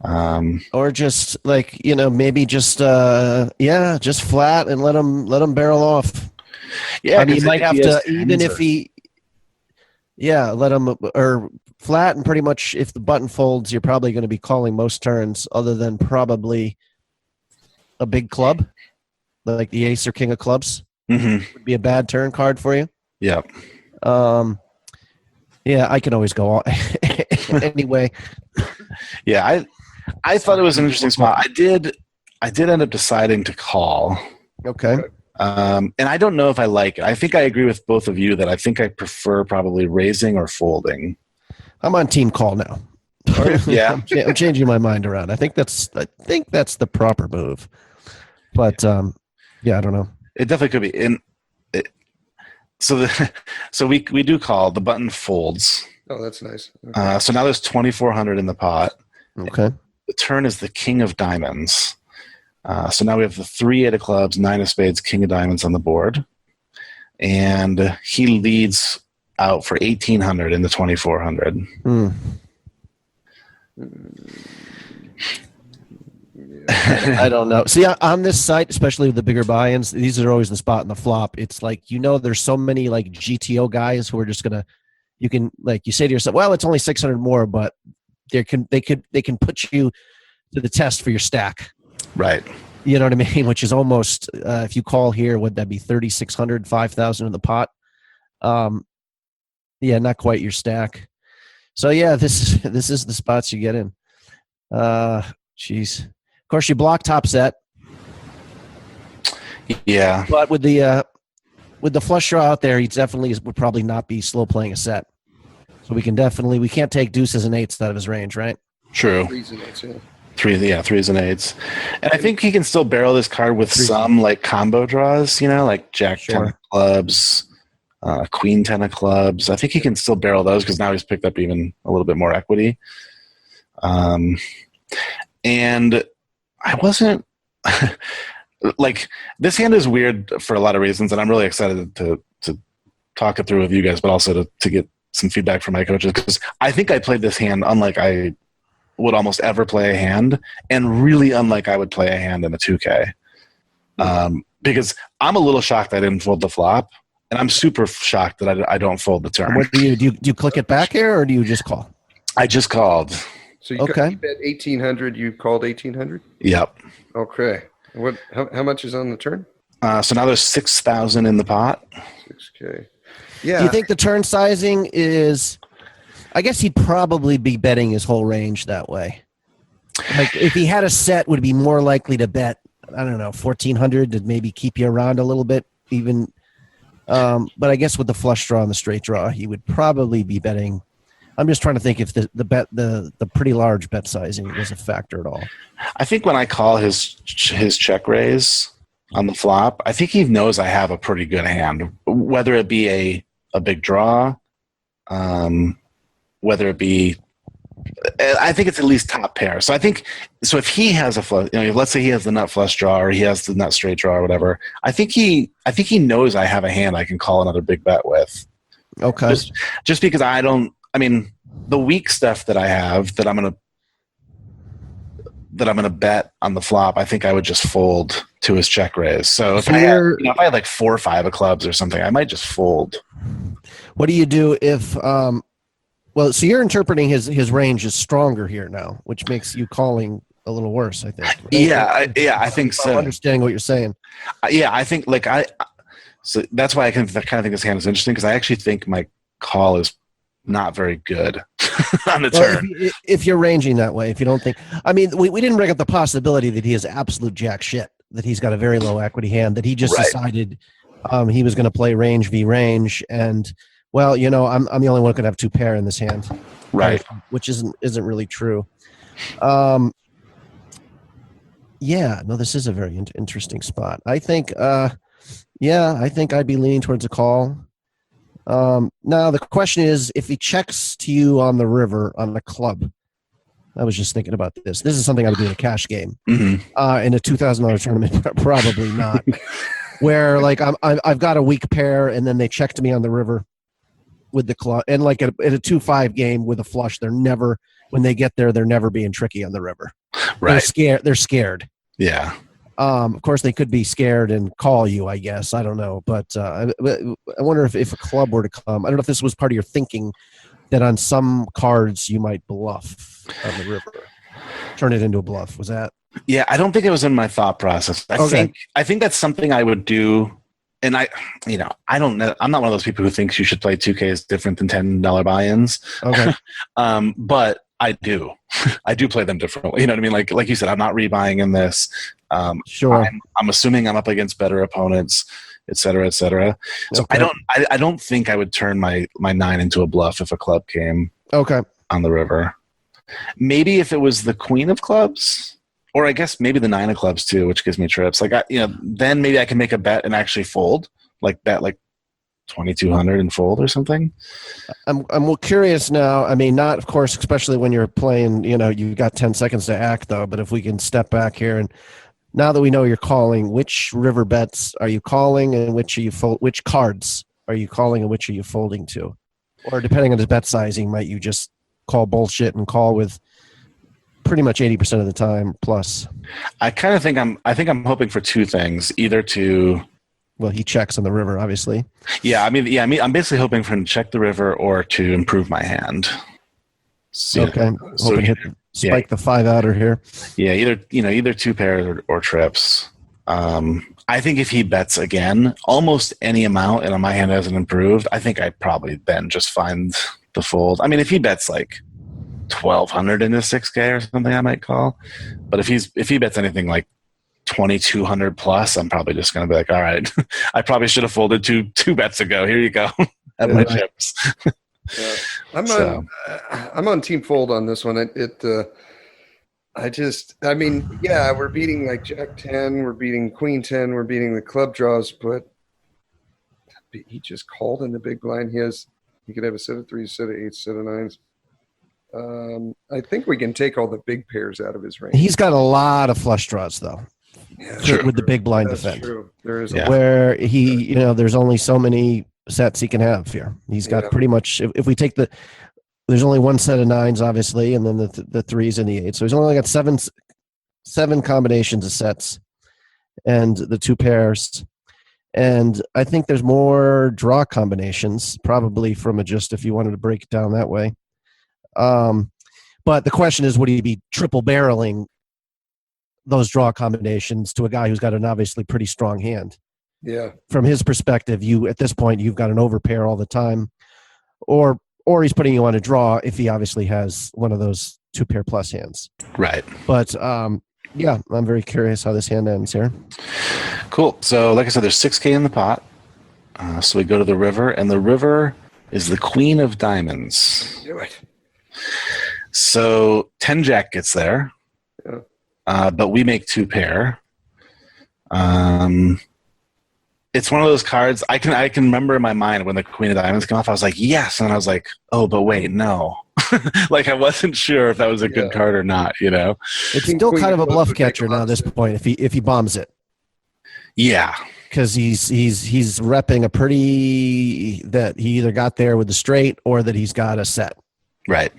Or just maybe just just flat and let him barrel off. Yeah. I mean, you might have to, even if let him, or flat, and pretty much if the button folds, you're probably going to be calling most turns other than probably a big club, like the ace or king of clubs. Mm-hmm. Would be a bad turn card for you. Yeah. I can always go on. Anyway. Yeah. I thought it was an interesting spot. I did end up deciding to call. Okay. And I don't know if I like it. I think I agree with both of you that I think I prefer probably raising or folding. I'm on team call now. Yeah. I'm changing my mind around. I think that's the proper move. But I don't know. It definitely could be. So we do call. The button folds. Oh, that's nice. Okay. So now there's 2,400 in the pot. Okay. The turn is the king of diamonds. So now we have the 3 8 of clubs, 9 of spades, king of diamonds on the board. And he leads out for 1,800 in the 2,400. I don't know. See, on this site, especially with the bigger buy-ins, these are always the spot in the flop. It's like, there's so many like GTO guys who are just gonna, you can, like, you say to yourself, well, it's only 600 more, but they can put you to the test for your stack. Right. You know what I mean? Which is almost, if you call here, would that be 3,600, 5,000 in the pot? Not quite your stack. So this is the spots you get in. Jeez. Of course, you block top set. Yeah. But with the flush draw out there, he definitely would probably not be slow playing a set. So we can't take deuces and eights out of his range, right? True. 3s and 8s, yeah. 3s and 8s. And I think he can still barrel this card with some like combo draws, like Jack 10 of clubs, Queen 10 of clubs. I think he can still barrel those because now he's picked up even a little bit more equity. And I wasn't like, this hand is weird for a lot of reasons, and I'm really excited to talk it through with you guys, but also to get some feedback from my coaches, because I think I played this hand unlike I would almost ever play a hand, and really unlike I would play a hand in a 2K. Because I'm a little shocked I didn't fold the flop, and I'm super shocked that I don't fold the turn. What do you click it back here, or do you just call? I just called. So you bet 1,800. You called 1,800. Yep. Okay. How much is on the turn? So now there's 6,000 in the pot. 6K. Yeah. Do you think the turn sizing is? I guess he'd probably be betting his whole range that way. Like if he had a set, would be more likely to bet, I don't know, 1,400 to maybe keep you around a little bit even. But I guess with the flush draw and the straight draw, he would probably be betting. I'm just trying to think if the pretty large bet sizing was a factor at all. I think when I call his check raise on the flop, I think he knows I have a pretty good hand, whether it be a big draw, whether it be, I think it's at least top pair. So I think, so if he has a flush, let's say he has the nut flush draw or he has the nut straight draw or whatever, I think he knows I have a hand I can call another big bet with. Okay. Just because the weak stuff that I have that I'm gonna bet on the flop, I think I would just fold to his check raise. So if I had like 4 or 5 of clubs or something, I might just fold. What do you do if so you're interpreting his range is stronger here now, which makes you calling a little worse, I think. Right? I think so. I'm understanding what you're saying. I think so that's why I kind of think this hand is interesting, because I actually think my call is not very good on the turn. If you're ranging that way, if you don't think, we didn't bring up the possibility that he is absolute jack shit, that he's got a very low equity hand, that he just decided he was going to play range v range, and I'm the only one who could have 2 pair in this hand, right? Which isn't really true. This is a very interesting spot. I think, I think I'd be leaning towards a call. Now the question is, if he checks to you on the river on the club, I was just thinking about this. This is something I would do in a cash game. Mm-hmm. In a $2,000 tournament, probably not. where like I've got a weak pair, and then they checked me on the river with the club, and like at a 2-5 game with a flush, they're never, when they get there, they're never being tricky on the river. Right. They're scared. Yeah. Of course, they could be scared and call you, I guess. I don't know. But I wonder if a club were to come. I don't know if this was part of your thinking that on some cards you might bluff on the river. Turn it into a bluff. Was that? Yeah, I don't think it was in my thought process. I think that's something I would do. And I don't know. I'm not one of those people who thinks you should play 2K is different than $10 buy-ins. Okay. But I do. I do play them differently. You know what I mean? Like you said, I'm not rebuying in this. Sure. I'm assuming I'm up against better opponents, et cetera, et cetera. So Okay. I don't think I would turn my 9 into a bluff if a club came on the river. Maybe if it was the queen of clubs, or I guess maybe the 9 of clubs too, which gives me trips. Like then maybe I can make a bet and actually fold, like bet like 2,200 and fold or something. I'm curious now. I mean, not of course, especially when you're playing. You've got 10 seconds to act though. But if we can step back here, and now that we know you're calling, which river bets are you calling, and which are you which cards are you calling, and which are you folding to? Or depending on the bet sizing, might you just call bullshit and call with pretty much 80% of the time plus? I kind of think I'm hoping for two things. Either to, well, he checks on the river, obviously. Yeah, I mean, I'm basically hoping for him to check the river or to improve my hand. So, okay, hoping spike the 5-outer here. Yeah, either 2 pairs or trips. I think if he bets again, almost any amount, and my hand hasn't improved, I think I probably then just find the fold. I mean, if he bets like 1,200 into 6K or something, I might call. But if he bets anything like 2,200 plus, I'm probably just going to be like, all right, I probably should have folded two bets ago. Here you go. Have my chips. Yeah. I'm on team fold on this one. We're beating like Jack 10, we're beating Queen 10, we're beating the club draws, but he just called in the big blind. He could have a set of 3s, set of 8s, set of 9s. I think we can take all the big pairs out of his range. He's got a lot of flush draws though. Yeah, with the big blind That's defense. True. There is where he, there's only so many sets he can have here. He's got pretty much, if we take there's only one set of 9s, obviously, and then the 3s and the 8s. So he's only got seven combinations of sets and the 2 pairs. And I think there's more draw combinations, probably from if you wanted to break it down that way. But the question is, would he be triple barreling those draw combinations to a guy who's got an obviously pretty strong hand? Yeah. From his perspective, at this point, you've got an overpair all the time, or he's putting you on a draw if he obviously has one of those 2 pair plus hands. Right. But yeah, I'm very curious how this hand ends here. Cool. So like I said, there's 6K in the pot. So we go to the river, and the river is the queen of diamonds. Do it. So 10 Jack gets there, but we make 2 pair. It's one of those cards I can remember in my mind when the queen of diamonds came off. I was like, yes, and I was like, oh, but wait, no. Like I wasn't sure if that was a good card or not. It's still kind of a bluff catcher now at this point if he bombs it. Yeah, because he's repping a pretty that he either got there with the straight or that he's got a set. Right.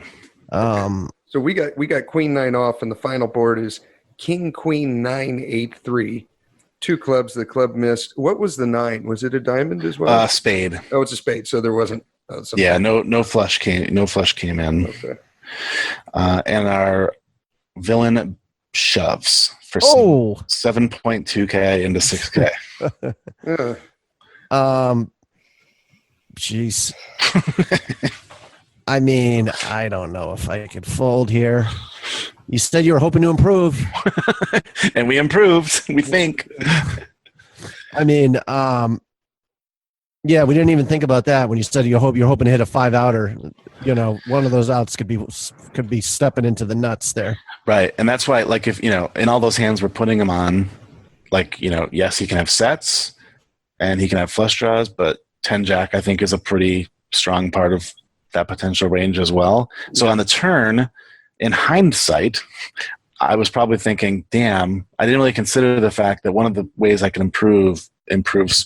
So we got Queen 9 off, and the final board is King Queen 9 8 3. 2 clubs. The club missed. What was the 9? Was it a diamond as well? Spade. Oh, it's a spade. So there wasn't. No flush came in. Okay. And our villain shoves for 7.2K into 6K. Jeez. I mean, I don't know if I could fold here. You said you were hoping to improve. And we improved, we think. I mean, yeah, we didn't even think about that when you said you're hoping to hit a 5-outer. One of those outs could be stepping into the nuts there. Right. And that's why, like, if, in all those hands we're putting him on, like, yes, he can have sets and he can have flush draws, but 10 Jack, I think, is a pretty strong part of that potential range as well. So on the turn, in hindsight, I was probably thinking, damn, I didn't really consider the fact that one of the ways I could improves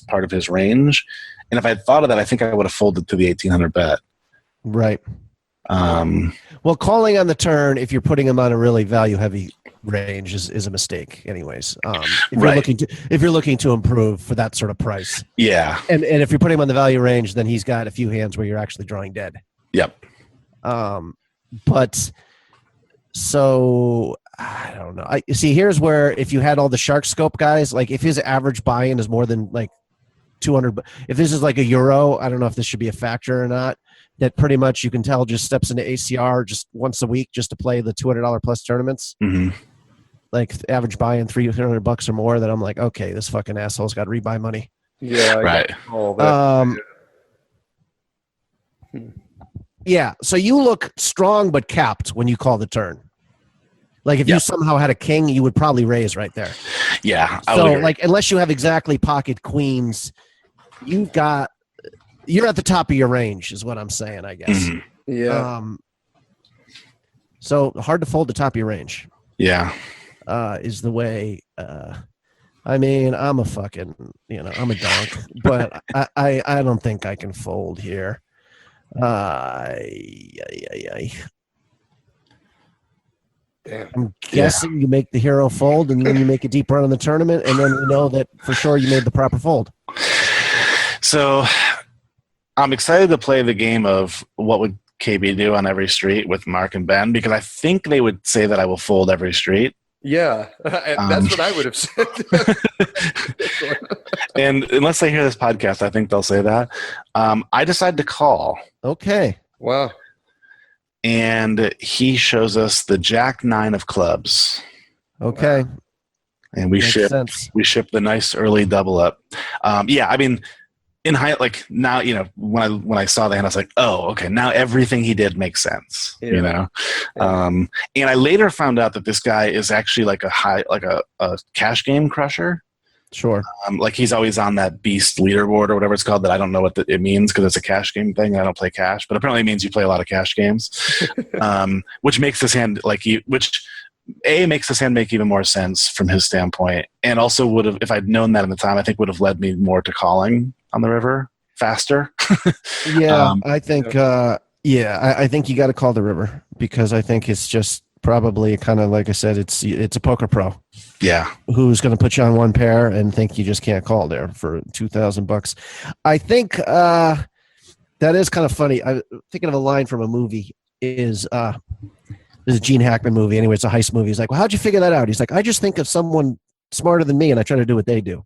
part of his range. And if I had thought of that, I think I would have folded to the 1800 bet. Right. Well, calling on the turn, if you're putting him on a really value-heavy range, is a mistake. Anyways, if you're looking to improve for that sort of price, yeah. And if you're putting him on the value range, then he's got a few hands where you're actually drawing dead. Yep. But so I don't know. I see. Here's where if you had all the shark scope guys, like if his average buy-in is more than like 200, if this is like a euro, I don't know if this should be a factor or not. That pretty much you can tell just steps into ACR just once a week just to play the $200 plus tournaments. Mm-hmm. Like average buy-in $300 or more. That I'm like, okay, this fucking asshole's got rebuy money. Yeah, right. Yeah, so you look strong but capped when you call the turn. Like if you somehow had a king, you would probably raise right there. Yeah. So like unless you have exactly pocket queens, you're at the top of your range is what I'm saying, I guess. Mm-hmm. Yeah. So hard to fold the top of your range. Yeah. Is the way. I mean, I'm a fucking, I'm a donk, but I don't think I can fold here. Damn. I'm guessing you make the hero fold and then you make a deep run in the tournament, and then we know that for sure you made the proper fold. So I'm excited to play the game of what would KB do on every street with Mark and Ben, because I think they would say that I will fold every street. Yeah, that's what I would have said. And unless they hear this podcast, I think they'll say that. I decided to call. Okay. Wow. And he shows us the Jack 9 of clubs. Okay. And we ship the nice early double up. Yeah, I mean, in like now, when I saw the hand, I was like, oh, okay, now everything he did makes sense. Yeah. And I later found out that this guy is actually like a cash game crusher. Sure. Like he's always on that beast leaderboard or whatever it's called that I don't know what it means because it's a cash game thing. I don't play cash, but apparently it means you play a lot of cash games, which makes this hand makes this hand make even more sense from his standpoint, and also would have, if I'd known that at the time, I think would have led me more to calling on the river faster. Yeah, I think. I think you got to call the river because I think it's just probably kind of like I said, it's a poker pro. Yeah, who's going to put you on one pair and think you just can't call there for $2,000? I think that is kind of funny. I'm thinking of a line from a movie. There's a Gene Hackman movie. Anyway, it's a heist movie. He's like, well, how'd you figure that out? He's like, I just think of someone smarter than me and I try to do what they do.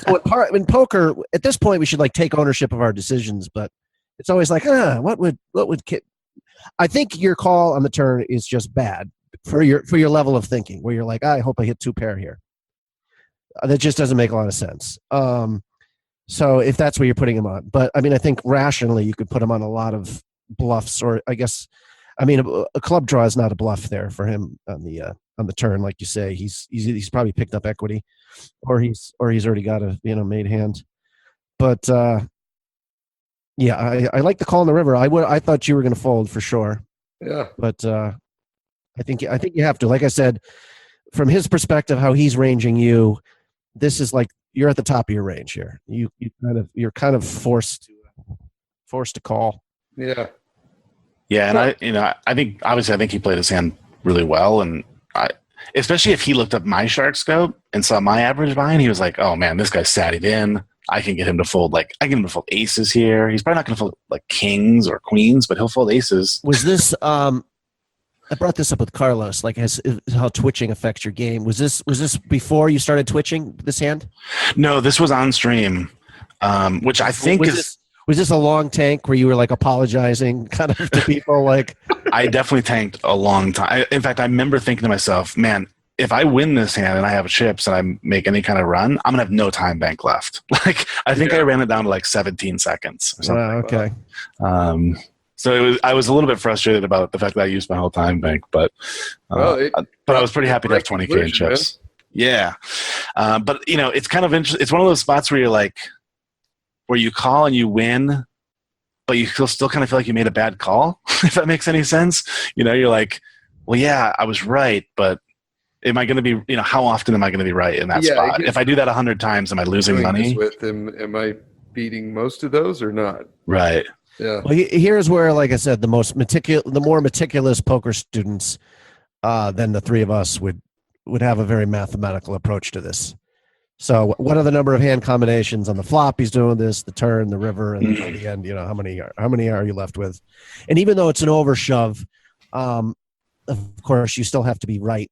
So in poker, at this point, we should like take ownership of our decisions, but it's always like, what would I think your call on the turn is just bad for your level of thinking, where you're like, I hope I hit two pair here. That just doesn't make a lot of sense. So if that's where you're putting him on, but I mean, I think rationally you could put him on a lot of bluffs, or I guess, I mean, a club draw is not a bluff there for him on the turn, like you say. He's probably picked up equity, or he's already got a made hand. But yeah, I like the call in the river. I thought you were going to fold for sure. Yeah, but I think you have to. Like I said, from his perspective, how he's ranging you, this is like you're at the top of your range here. You're kind of forced to call. Yeah. Yeah, and I think he played his hand really well, and especially if he looked up my shark scope and saw my average buy-in, he was like, "Oh man, this guy's satted in. I can get him to fold I can get him to fold aces here. He's probably not going to fold like kings or queens, but he'll fold aces." Was this? I brought this up with Carlos. Like, how twitching affects your game. Was this before you started twitching this hand? No, this was on stream, which I think Was this a long tank where you were like apologizing kind of to people? Like, I definitely tanked a long time. In fact, I remember thinking to myself, man, if I win this hand and I have chips and I make any kind of run, I'm going to have no time bank left. Like, I think I ran it down to like 17 seconds or something. Okay. So I was a little bit frustrated about the fact that I used my whole time bank, but I was pretty happy to have 20K in chips. Yeah. But it's kind of interesting. It's one of those spots where you're like, where you call and you win, but you still kind of feel like you made a bad call, if that makes any sense. You're like, well, yeah, I was right, but am I going to be, how often am I going to be right in that spot? If I do that 100 times, am I losing money? With him, am I beating most of those or not? Right. Yeah. Well, here's where, like I said, the more meticulous poker students than the three of us would have a very mathematical approach to this. So what are the number of hand combinations on the flop he's doing this, the turn, the river, and at the end, how many are you left with? And even though it's an overshove, of course, you still have to be right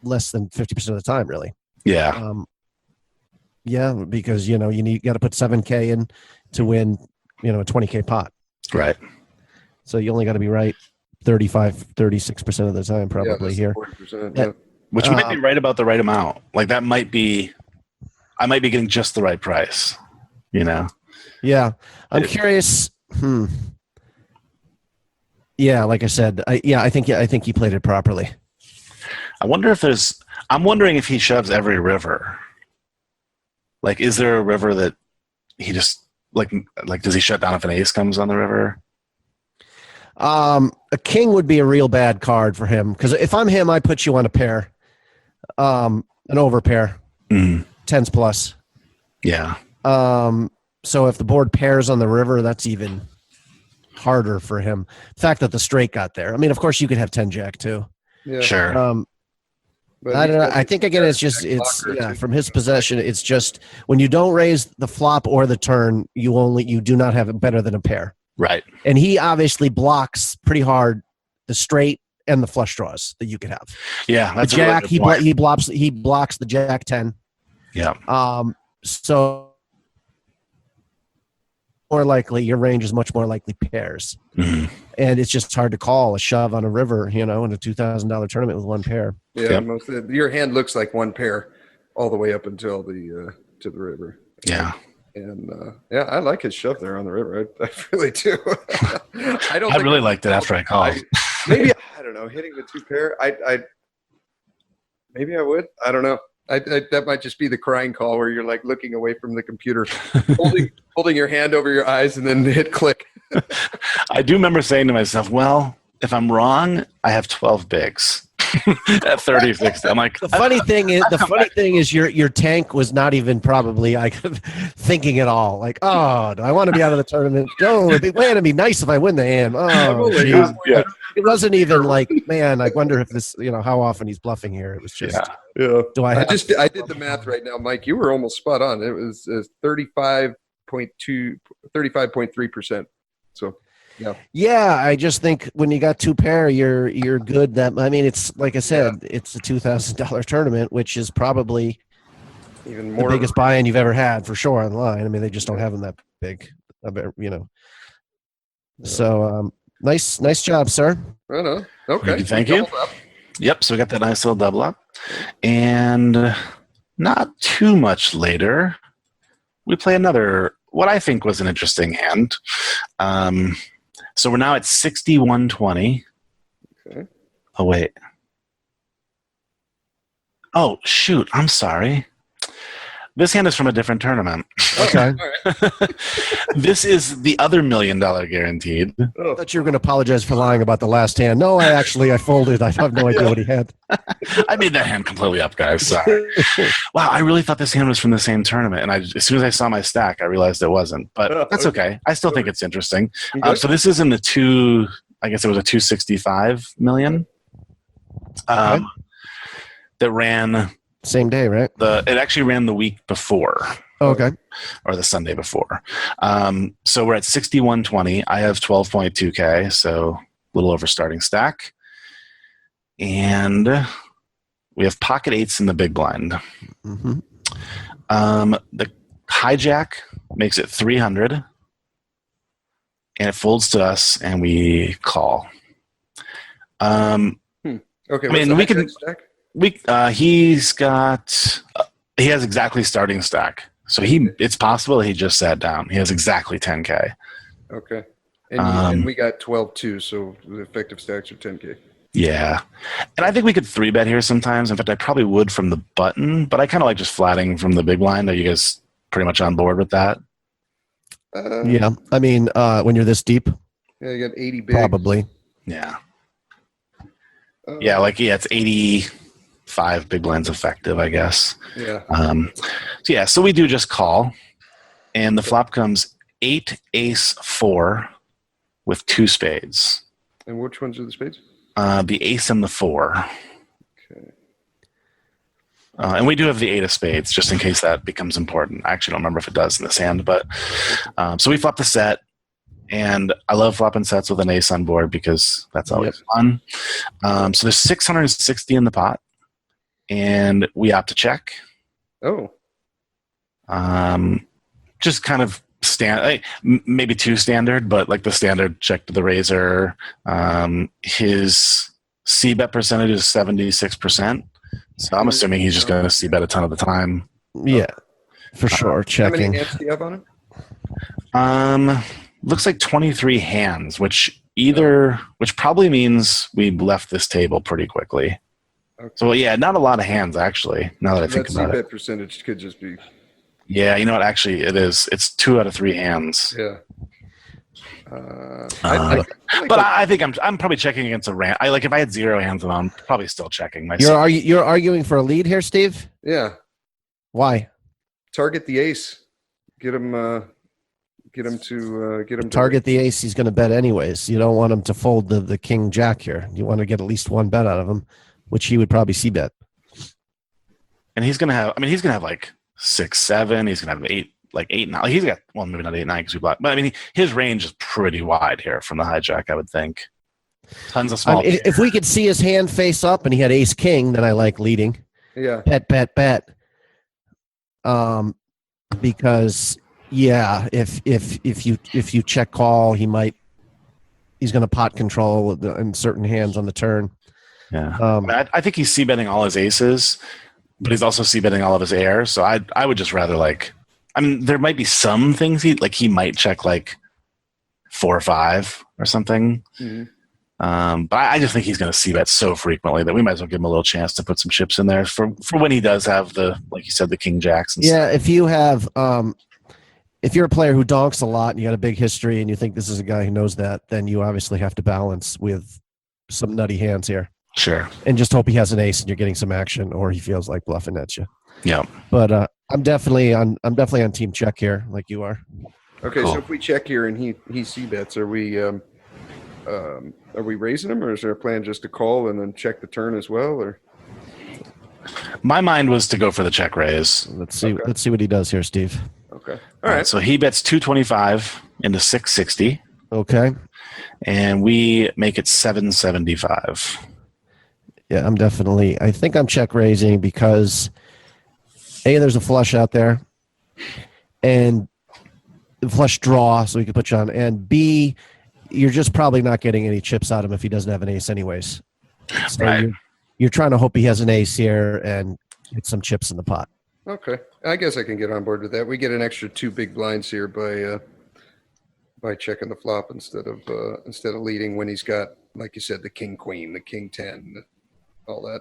less than 50% of the time, really. Yeah. Yeah, because, you got to put $7K in to win, a $20K pot. Right. So you only got to be right 36% of the time, probably here. 40%, Which might be right about the right amount. Like I might be getting just the right price, Yeah. I'm curious. Yeah, like I said, I think he played it properly. I'm wondering if he shoves every river. Like, is there a river that he just like does he shut down if an ace comes on the river? A king would be a real bad card for him, because if I'm him, I put you on a pair, an over pair, 10s plus. Yeah. So if the board pairs on the river, that's even harder for him. The fact that the straight got there. I mean, of course, you could have 10 jack too. Yeah. Sure. But I don't know. I think again, it's from his possession. It's just when you don't raise the flop or the turn, you do not have it better than a pair. Right. And he obviously blocks pretty hard the straight and the flush draws that you could have. Yeah, that's the jack. He blocks the jack 10. Yeah. So more likely your range is much more likely pairs, and it's just hard to call a shove on a river, in a $2,000 tournament with one pair. Yeah, your hand looks like one pair all the way up until the to the river. Yeah. And I like his shove there on the river. I really do. I really liked it after I called. Maybe I don't know, hitting the two pair. Maybe I would. I don't know. That might just be the crying call where you're like looking away from the computer, holding your hand over your eyes, and then hit click. I do remember saying to myself, "Well, if I'm wrong, I have 12 bigs at 36." I'm like, the funny thing is your tank was not even probably thinking at all. Like, oh, do I want to be out of the tournament? Oh, it'd be nice if I win the hand. Oh, geez. Yeah. It wasn't even like, man, I wonder if this, how often he's bluffing here. It was just, yeah. I did the math right now, Mike. You were almost spot on. It was 35.3%. So, yeah. Yeah, I just think when you got two pair, you're good. It's like I said, it's a $2,000 tournament, which is probably even more the biggest buy-in you've ever had for sure online. I mean, they just don't have them that big, So, nice job, sir. I know. Okay. Thank you. Yep. So we got that nice little double up, and not too much later, we play another, what I think was an interesting hand. So we're now at 61-20. Okay. Oh, wait. Oh, shoot. I'm sorry. This hand is from a different tournament. Okay. This is the other $1 million guaranteed. I thought you were going to apologize for lying about the last hand. No, I folded. I have no idea what he had. I made that hand completely up, guys. Sorry. Wow, I really thought this hand was from the same tournament. And as soon as I saw my stack, I realized it wasn't. But that's okay. I still think it's interesting. So this is in the I guess it was a 265 million. That ran... Same day, right? It actually ran the week before. Oh, okay. Or the Sunday before. So we're at 61-20. I have 12.2K, so a little over starting stack. And we have pocket eights in the big blind. Mm-hmm. The hijack makes it 300. And it folds to us, and we call. Okay. I mean, we can... Stack? He has exactly starting stack. So it's possible he just sat down. He has exactly 10K. Okay. And we got 12 too, so the effective stacks are 10K. Yeah. And I think we could 3-bet here sometimes. In fact, I probably would from the button, but I kind of like just flatting from the big blind. Are you guys pretty much on board with that? Yeah. I mean, when you're this deep. Yeah, you got 80 bigs. Probably. Yeah. It's 80. 5 big blinds effective, I guess. Yeah. So we do just call, and the flop comes 8 ace 4 with 2 spades. And which ones are the spades? The ace and the 4. Okay. And we do have the 8 of spades, just in case that becomes important. I actually don't remember if it does in this hand, but so we flop the set, and I love flopping sets with an ace on board because that's always fun. So there's 660 in the pot, and we opt to check. Oh. Just kind of maybe too standard, but like the standard check to the razor. His c-bet percentage is 76%. So I'm assuming he's just going to c-bet a ton of the time. Yeah, for sure. Checking. How many hands do you have on him? Looks like 23 hands, which probably means we left this table pretty quickly. Okay. So yeah, not a lot of hands actually. Now that I think about it, c-bet percentage could just be. Yeah, you know what? Actually, it is. It's 2 out of 3 hands. Yeah. I think I'm probably checking against a ramp. If I had 0 hands on, I'm probably still checking myself. You're arguing for a lead here, Steve? Yeah. Why? Target the ace. Get him Target the ace. He's going to bet anyways. You don't want him to fold the king jack here. You want to get at least one bet out of him, which he would probably c-bet. And he's going to have. He's going to have like 6, 7. He's going to have 8. Like 8, 9. He's got, well, maybe not 8, 9 because we blocked. But his range is pretty wide here from the hijack, I would think. Tons of small. If we could see his hand face up and he had ace king, then I like leading. Yeah. Bet. Because if you check call, he's going to pot control in certain hands on the turn. Yeah. I think he's c-betting all his aces, but he's also c-betting all of his airs. So I would just rather there might be some things he might check like 4 or 5 or something. Mm-hmm. But I just think he's going to c-bet so frequently that we might as well give him a little chance to put some chips in there for when he does have like you said, the king jacks. And stuff. If you have, if you're a player who donks a lot and you got a big history and you think this is a guy who knows that, then you obviously have to balance with some nutty hands here. Sure. And just hope he has an ace and you're getting some action, or he feels like bluffing at you. Yeah. But I'm definitely on team check here, like you are. Okay, cool. So if we check here and he c-bets, are we raising him, or is there a plan just to call and then check the turn as well? Or my mind was to go for the check raise. Let's see what he does here, Steve. Okay. All right. So he bets 225 into 660. Okay. And we make it 775. Yeah, I think I'm check raising because A, there's a flush out there, and the flush draw, so we can put you on, and B, you're just probably not getting any chips out of him if he doesn't have an ace anyways. So right. You're trying to hope he has an ace here and get some chips in the pot. Okay. I guess I can get on board with that. We get an extra 2 big blinds here by checking the flop instead of leading when he's got, like you said, the king queen, the king 10, all that.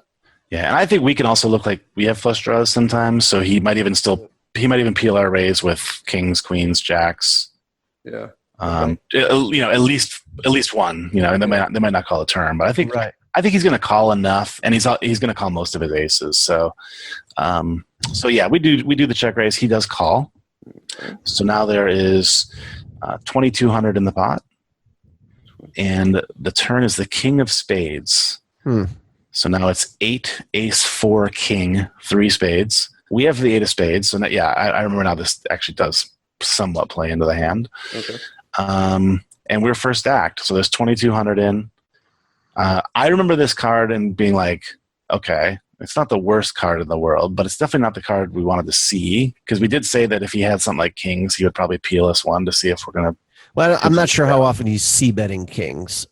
Yeah, and I think we can also look like we have flush draws sometimes, so he might even peel our raise with kings, queens, jacks. Yeah. At least one. And they might not call a turn, but I think he's going to call enough, and he's going to call most of his aces. So, yeah, we do the check raise. He does call. So now there is 2,200 in the pot, and the turn is the king of spades. So now it's 8 ace 4 king 3 spades. We have the 8 of spades, so I remember now. This actually does somewhat play into the hand. Okay. And we're first act, so there's 2,200 in. I remember this card and being like, okay, it's not the worst card in the world, but it's definitely not the card we wanted to see, because we did say that if he had something like kings, he would probably peel us one to see if we're going to. Well, I'm not sure how often he's c-betting kings.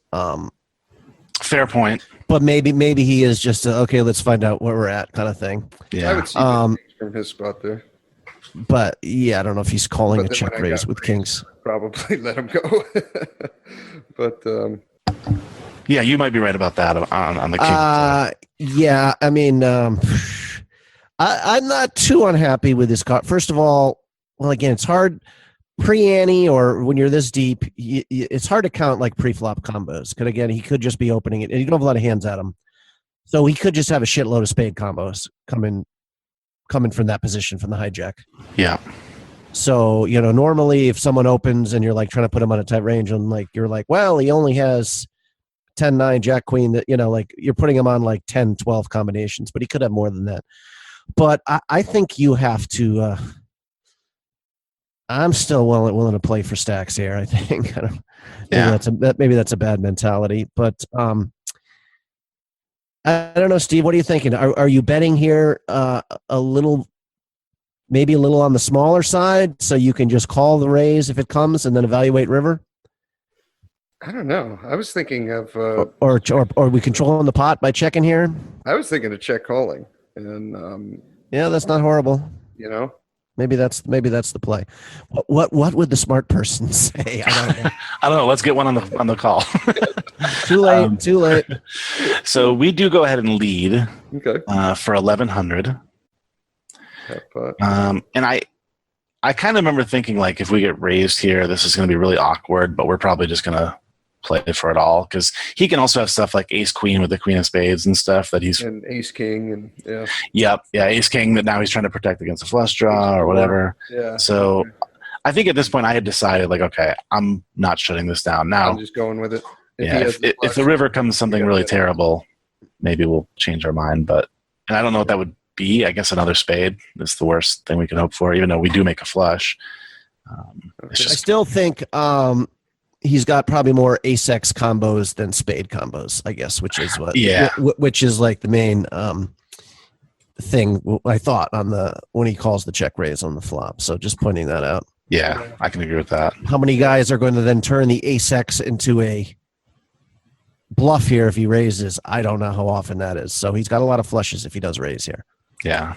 Fair point. But maybe he is just okay, let's find out where we're at kind of thing. Yeah. I would see from his spot there. But yeah, I don't know if he's calling a check raise with kings. Probably let him go. But yeah, you might be right about that on the king. Yeah, I mean, I'm not too unhappy with this card. First of all, well, again, it's hard pre-ante or when you're this deep. It's hard to count like pre-flop combos. Because again, he could just be opening it, and you don't have a lot of hands at him. So he could just have a shitload of spade combos coming from that position from the hijack. Yeah. So, normally if someone opens and you're like trying to put him on a tight range and like, you're like, well, he only has 10-9 jack queen, that, like you're putting him on like 10, 12 combinations, but he could have more than that. But I think you have to, I'm still willing to play for stacks here. I think, maybe that's a bad mentality, but, I don't know, Steve, what are you thinking? Are you betting here, maybe a little on the smaller side, so you can just call the raise if it comes and then evaluate river? I don't know. I was thinking of or we controlling the pot by checking here. I was thinking of check calling, and yeah, that's not horrible. Maybe that's the play. What would the smart person say? I don't know. I don't know. Let's get one on the call. Too late. So we do go ahead and lead. Okay. For 1100. And I kind of remember thinking, like, if we get raised here, this is going to be really awkward, but we're probably just going to play for it all, because he can also have stuff like ace queen with the queen of spades and stuff that he's and ace king and ace king that now he's trying to protect against a flush draw or whatever. So I think at this point I had decided, like, okay, I'm not shutting this down now. I'm just going with it. If the river comes something really terrible, maybe we'll change our mind. And I don't know what that would be. I guess another spade is the worst thing we can hope for, even though we do make a flush. I still think he's got probably more ace-x combos than spade combos, I guess, which is which is like the main thing I thought when he calls the check raise on the flop. So just pointing that out. Yeah, I can agree with that. How many guys are going to then turn the ace-x into a bluff here if he raises? I don't know how often that is. So he's got a lot of flushes if he does raise here. Yeah.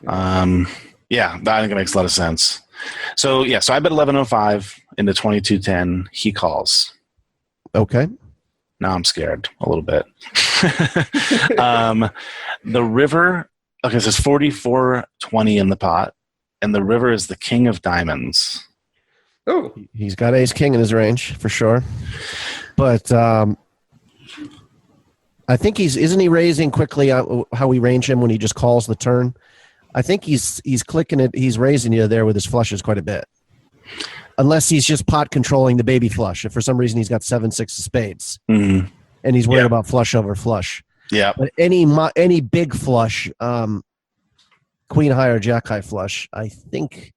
I think it makes a lot of sense. So I bet 1105 into 2210. He calls. Okay. Now I'm scared a little bit. The river, okay, it says 4420 in the pot, and the river is the king of diamonds. Oh. He's got ace king in his range for sure. But I think isn't he raising quickly how we range him when he just calls the turn? I think he's clicking it. He's raising you there with his flushes quite a bit. Unless he's just pot controlling the baby flush. If for some reason he's got 7-6 of spades and he's worried about flush over flush. Yeah. But any big flush, queen high or jack high flush, I think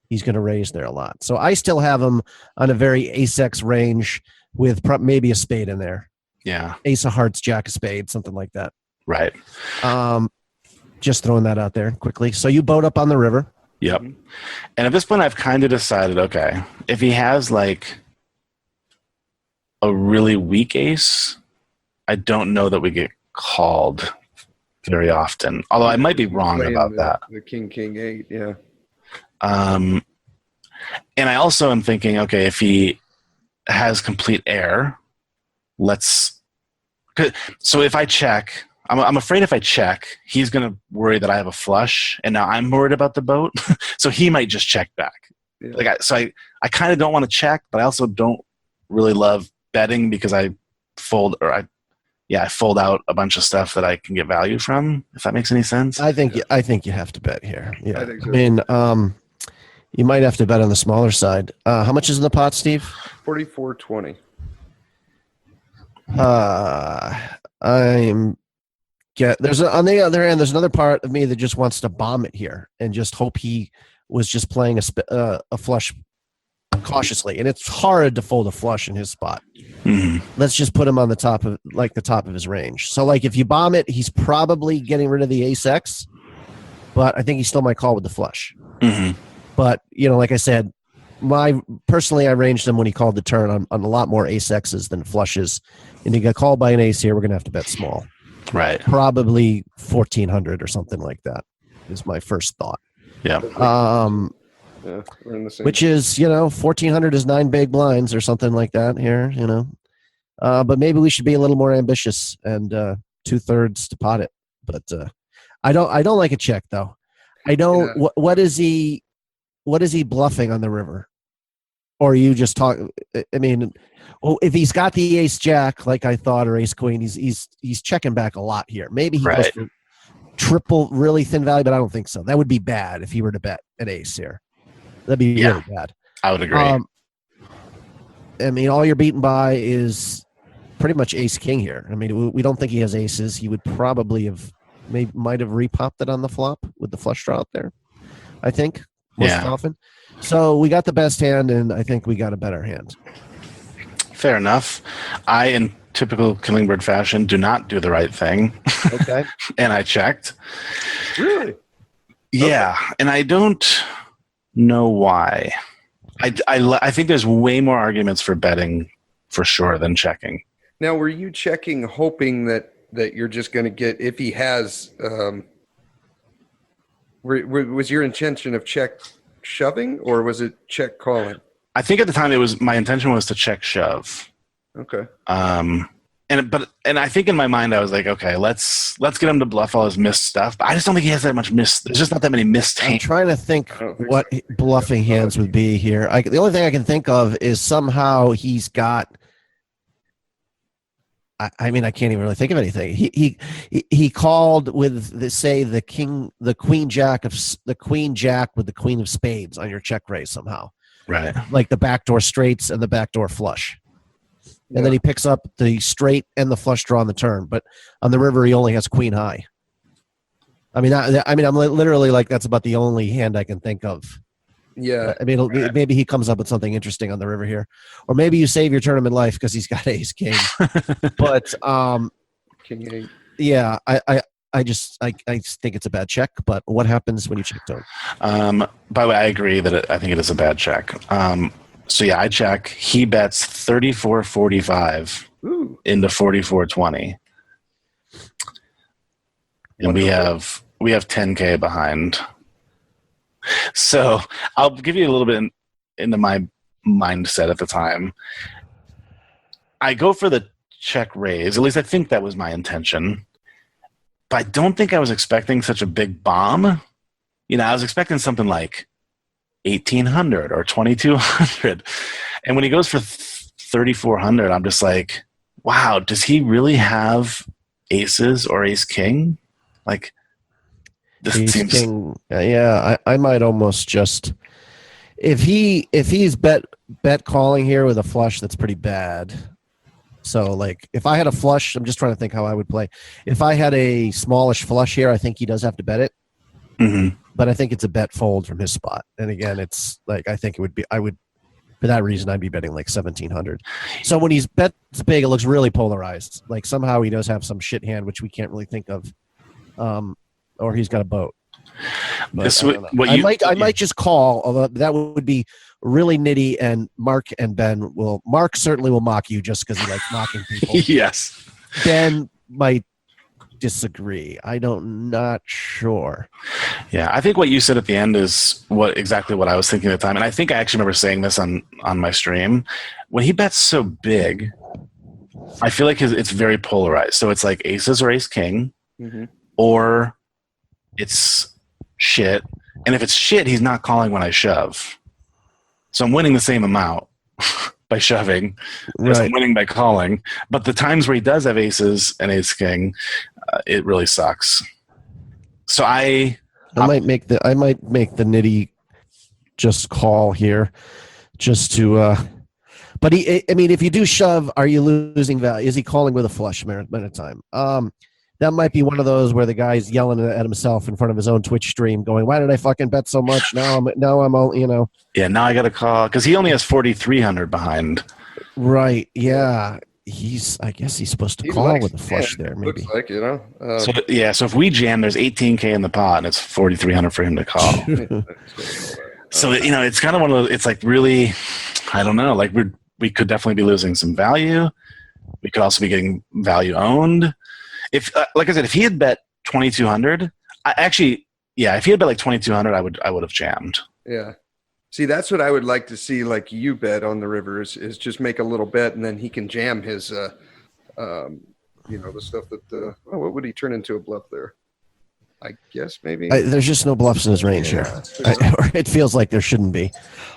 he's going to raise there a lot. So I still have him on a very ace-x range with maybe a spade in there. Yeah. Ace of hearts, jack of spades, something like that. Right. Just throwing that out there quickly. So you boat up on the river. Yep. And at this point, I've kind of decided, okay, if he has like a really weak ace, I don't know that we get called very often. Although I might be wrong about that. The king 8, yeah. And I also am thinking, okay, if he has complete air, so if I check, I'm afraid if I check, he's going to worry that I have a flush, and now I'm worried about the boat. So he might just check back. Yeah. I kind of don't want to check, but I also don't really love betting because I fold out a bunch of stuff that I can get value from. If that makes any sense. I think you have to bet here. Yeah, I think so. I mean, you might have to bet on the smaller side. How much is in the pot, Steve? 4420. On the other hand, there's another part of me that just wants to bomb it here and just hope he was just playing a flush cautiously, and it's hard to fold a flush in his spot. Mm-hmm. Let's just put him on the top of his range. So like if you bomb it, he's probably getting rid of the ace-x, but I think he still might call with the flush. Mm-hmm. But like I said, I ranged him when he called the turn on a lot more ace-x's than flushes, and he got called by an ace here. We're gonna have to bet small. Right. Probably 1400 or something like that is my first thought. Yeah. We're in the same. Which is, 1400 is 9 big blinds or something like that here, but maybe we should be a little more ambitious and 2/3 to pot it. But I don't like a check though. I don't. Yeah. What is he bluffing on the river? or you just talk. I mean, well, if he's got the ace jack like I thought, or ace queen, he's checking back a lot here. Maybe he goes for triple really thin value, but I don't think so. That would be bad if he were to bet an ace here. That'd be really bad. I would agree. I mean, all you're beaten by is pretty much ace king here. I mean, we don't think he has aces. He would probably might have repopped it on the flop with the flush draw up there, I think, most often. So we got the best hand, and I think we got a better hand. Fair enough. I, in typical Killingbird fashion, do not do the right thing. Okay. And I checked. Really? Yeah, and I don't know why. I think there's way more arguments for betting for sure than checking. Now, were you checking hoping that you're just going to get, if he has, was your intention of check shoving, or was it check calling? I think at the time my intention was to check shove. Okay. And I think in my mind I was like, okay, let's get him to bluff all his missed stuff. But I just don't think he has that much missed. There's just not that many missed hands. I'm trying to think what bluffing hands would be here. The only thing I can think of is somehow he's got. I mean, I can't even really think of anything. He called with the queen jack with the queen of spades on your check raise somehow. Right. Like the backdoor straights and the backdoor flush. And then he picks up the straight and the flush draw on the turn. But on the river, he only has queen high. I mean, I'm literally like, that's about the only hand I can think of. Yeah. I mean, maybe he comes up with something interesting on the river here. Or maybe you save your tournament life because he's got ace king. But, king eight. Yeah, I just think it's a bad check. But what happens when you check to him? By the way, I agree that I think it is a bad check. So yeah, I check. He bets 34.45 into 44.20, and we have 10K behind. So I'll give you a little bit into my mindset at the time. I go for the check raise. At least I think that was my intention. But I don't think I was expecting such a big bomb. You know, I was expecting something like 1,800 or 2,200. And when he goes for 3,400, I'm just like, wow, does he really have aces or ace king? Like, this ace seems... king. Yeah, I might almost just, if he's bet calling here with a flush, that's pretty bad. So like, if I had a flush, I'm just trying to think how I would play. If I had a smallish flush here, I think he does have to bet it. Mm-hmm. But I think it's a bet fold from his spot. And again, it's like, I think it would be, for that reason, I'd be betting like 1,700. So when he's bets big, it looks really polarized. Like somehow he does have some shit hand, which we can't really think of. Or he's got a boat. But I might just call, although that would be really nitty, and Mark certainly will mock you just because he likes mocking people. Yes. Ben might disagree. Not sure. Yeah, I think what you said at the end is exactly what I was thinking at the time. And I think I actually remember saying this on my stream. When he bets so big, I feel like it's very polarized. So it's like aces or ace king, or it's shit. And if it's shit, he's not calling when I shove. So I'm winning the same amount by shoving. Right. I'm winning by calling. But the times where he does have aces and ace king, it really sucks. So I might make the nitty just call here, just to. But if you do shove, are you losing value? Is he calling with a flush at a time? That might be one of those where the guy's yelling at himself in front of his own Twitch stream, going, "Why did I fucking bet so much? Now I'm all, you know." Yeah, now I got to call because he only has 4,300 behind. Right. Yeah. I guess he's supposed to call with a flush there. Maybe. Looks like, you know. So if we jam, there's 18K in the pot, and it's 4,300 for him to call. So it's kind of one of those. It's like really, I don't know. Like we could definitely be losing some value. We could also be getting value owned. If like I said, if he had bet 2,200, if he had bet like 2,200, I would have jammed. Yeah. See, that's what I would like to see. Like you bet on the river is just make a little bet, and then he can jam his, the stuff that. What would he turn into a bluff there? I guess maybe. There's just no bluffs in his range here. Or it feels like there shouldn't be,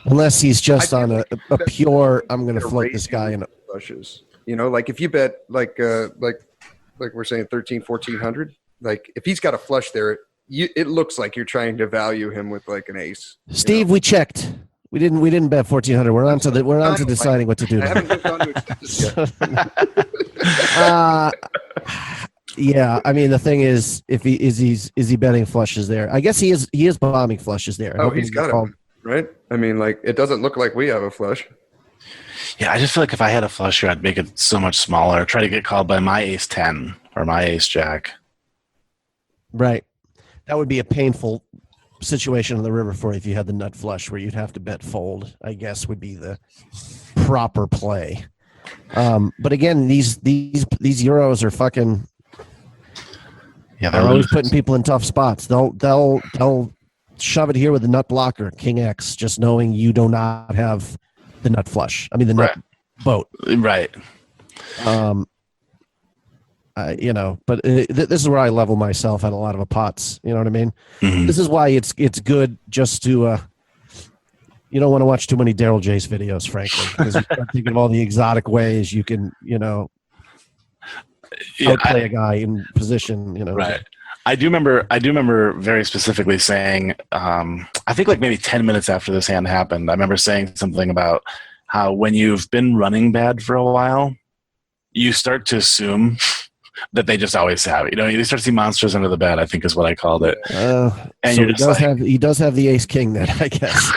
unless he's just on a pure. I'm going to float this guy in flushes. Like if you bet like we're saying 1,1400. Like if he's got a flush there, it looks like you're trying to value him with like an ace. Steve, we checked. We didn't bet 1,400. We're on to deciding what to do. I haven't moved on to accept this yet. Yeah, I mean the thing is, if is he betting flushes there? I guess he is bombing flushes there. Oh, he's got it, right? I mean, like it doesn't look like we have a flush. Yeah, I just feel like if I had a flush here, I'd make it so much smaller. Try to get called by my ace 10 or my ace jack. Right, that would be a painful situation on the river for you if you had the nut flush where you'd have to bet fold. I guess would be the proper play. But again, these Euros are fucking. Yeah, they're always putting people in tough spots. They'll shove it here with the nut blocker, King X, just knowing you do not have the nut flush. I mean the nut boat. Right. But this is where I level myself at a lot of the pots. You know what I mean? Mm-hmm. This is why it's good just to. You don't want to watch too many Daryl Jace videos, frankly, because you start thinking of all the exotic ways you can, outplay a guy in position. Right. I do remember very specifically saying, I think like maybe 10 minutes after this hand happened, I remember saying something about how when you've been running bad for a while, you start to assume that they just always have it. You start to see monsters under the bed, I think is what I called it. And so he does have the ace king then, I guess.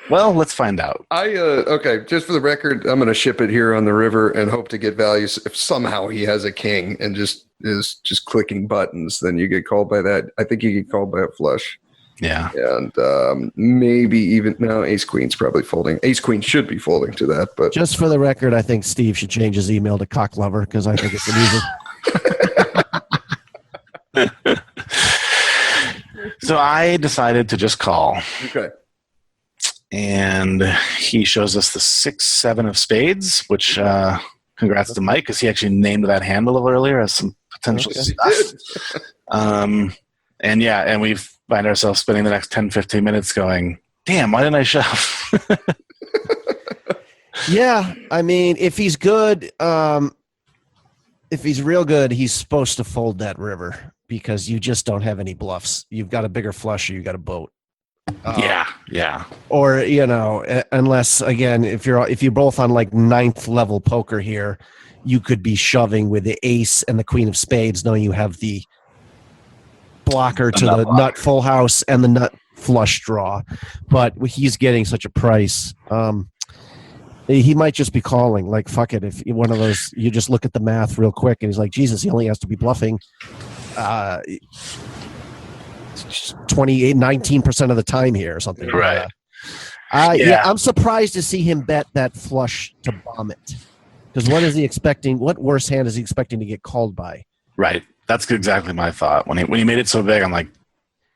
Well, let's find out. Okay, just for the record, I'm going to ship it here on the river and hope to get values. If somehow he has a king and just is just clicking buttons, then you get called by that. I think you get called by a flush. Yeah. And maybe even now ace queen's probably folding. Ace queen should be folding to that, but just for the record, I think Steve should change his email to cocklover because I think it's amusing. So I decided to just call. Okay. And he shows us the 6-7 of spades, which congrats to Mike because he actually named that hand a little earlier as some potential stuff. And we find ourselves spending the next 10-15 minutes going, damn, why didn't I shove? Yeah, I mean, if he's good, if he's real good, he's supposed to fold that river because you just don't have any bluffs. You've got a bigger flush or you got a boat. Yeah. Or, unless, again, if you're both on like 9th level poker here, you could be shoving with the ace and the queen of spades, knowing you have the blocker to the nut full house and the nut flush draw. But he's getting such a price. He might just be calling, like, fuck it. If one of those, you just look at the math real quick and he's like, Jesus, he only has to be bluffing 19% of the time here or something. Right. Yeah, I'm surprised to see him bet that flush to bomb it. Because what is he expecting? What worse hand is he expecting to get called by? Right. That's exactly my thought. When he made it so big, I'm like,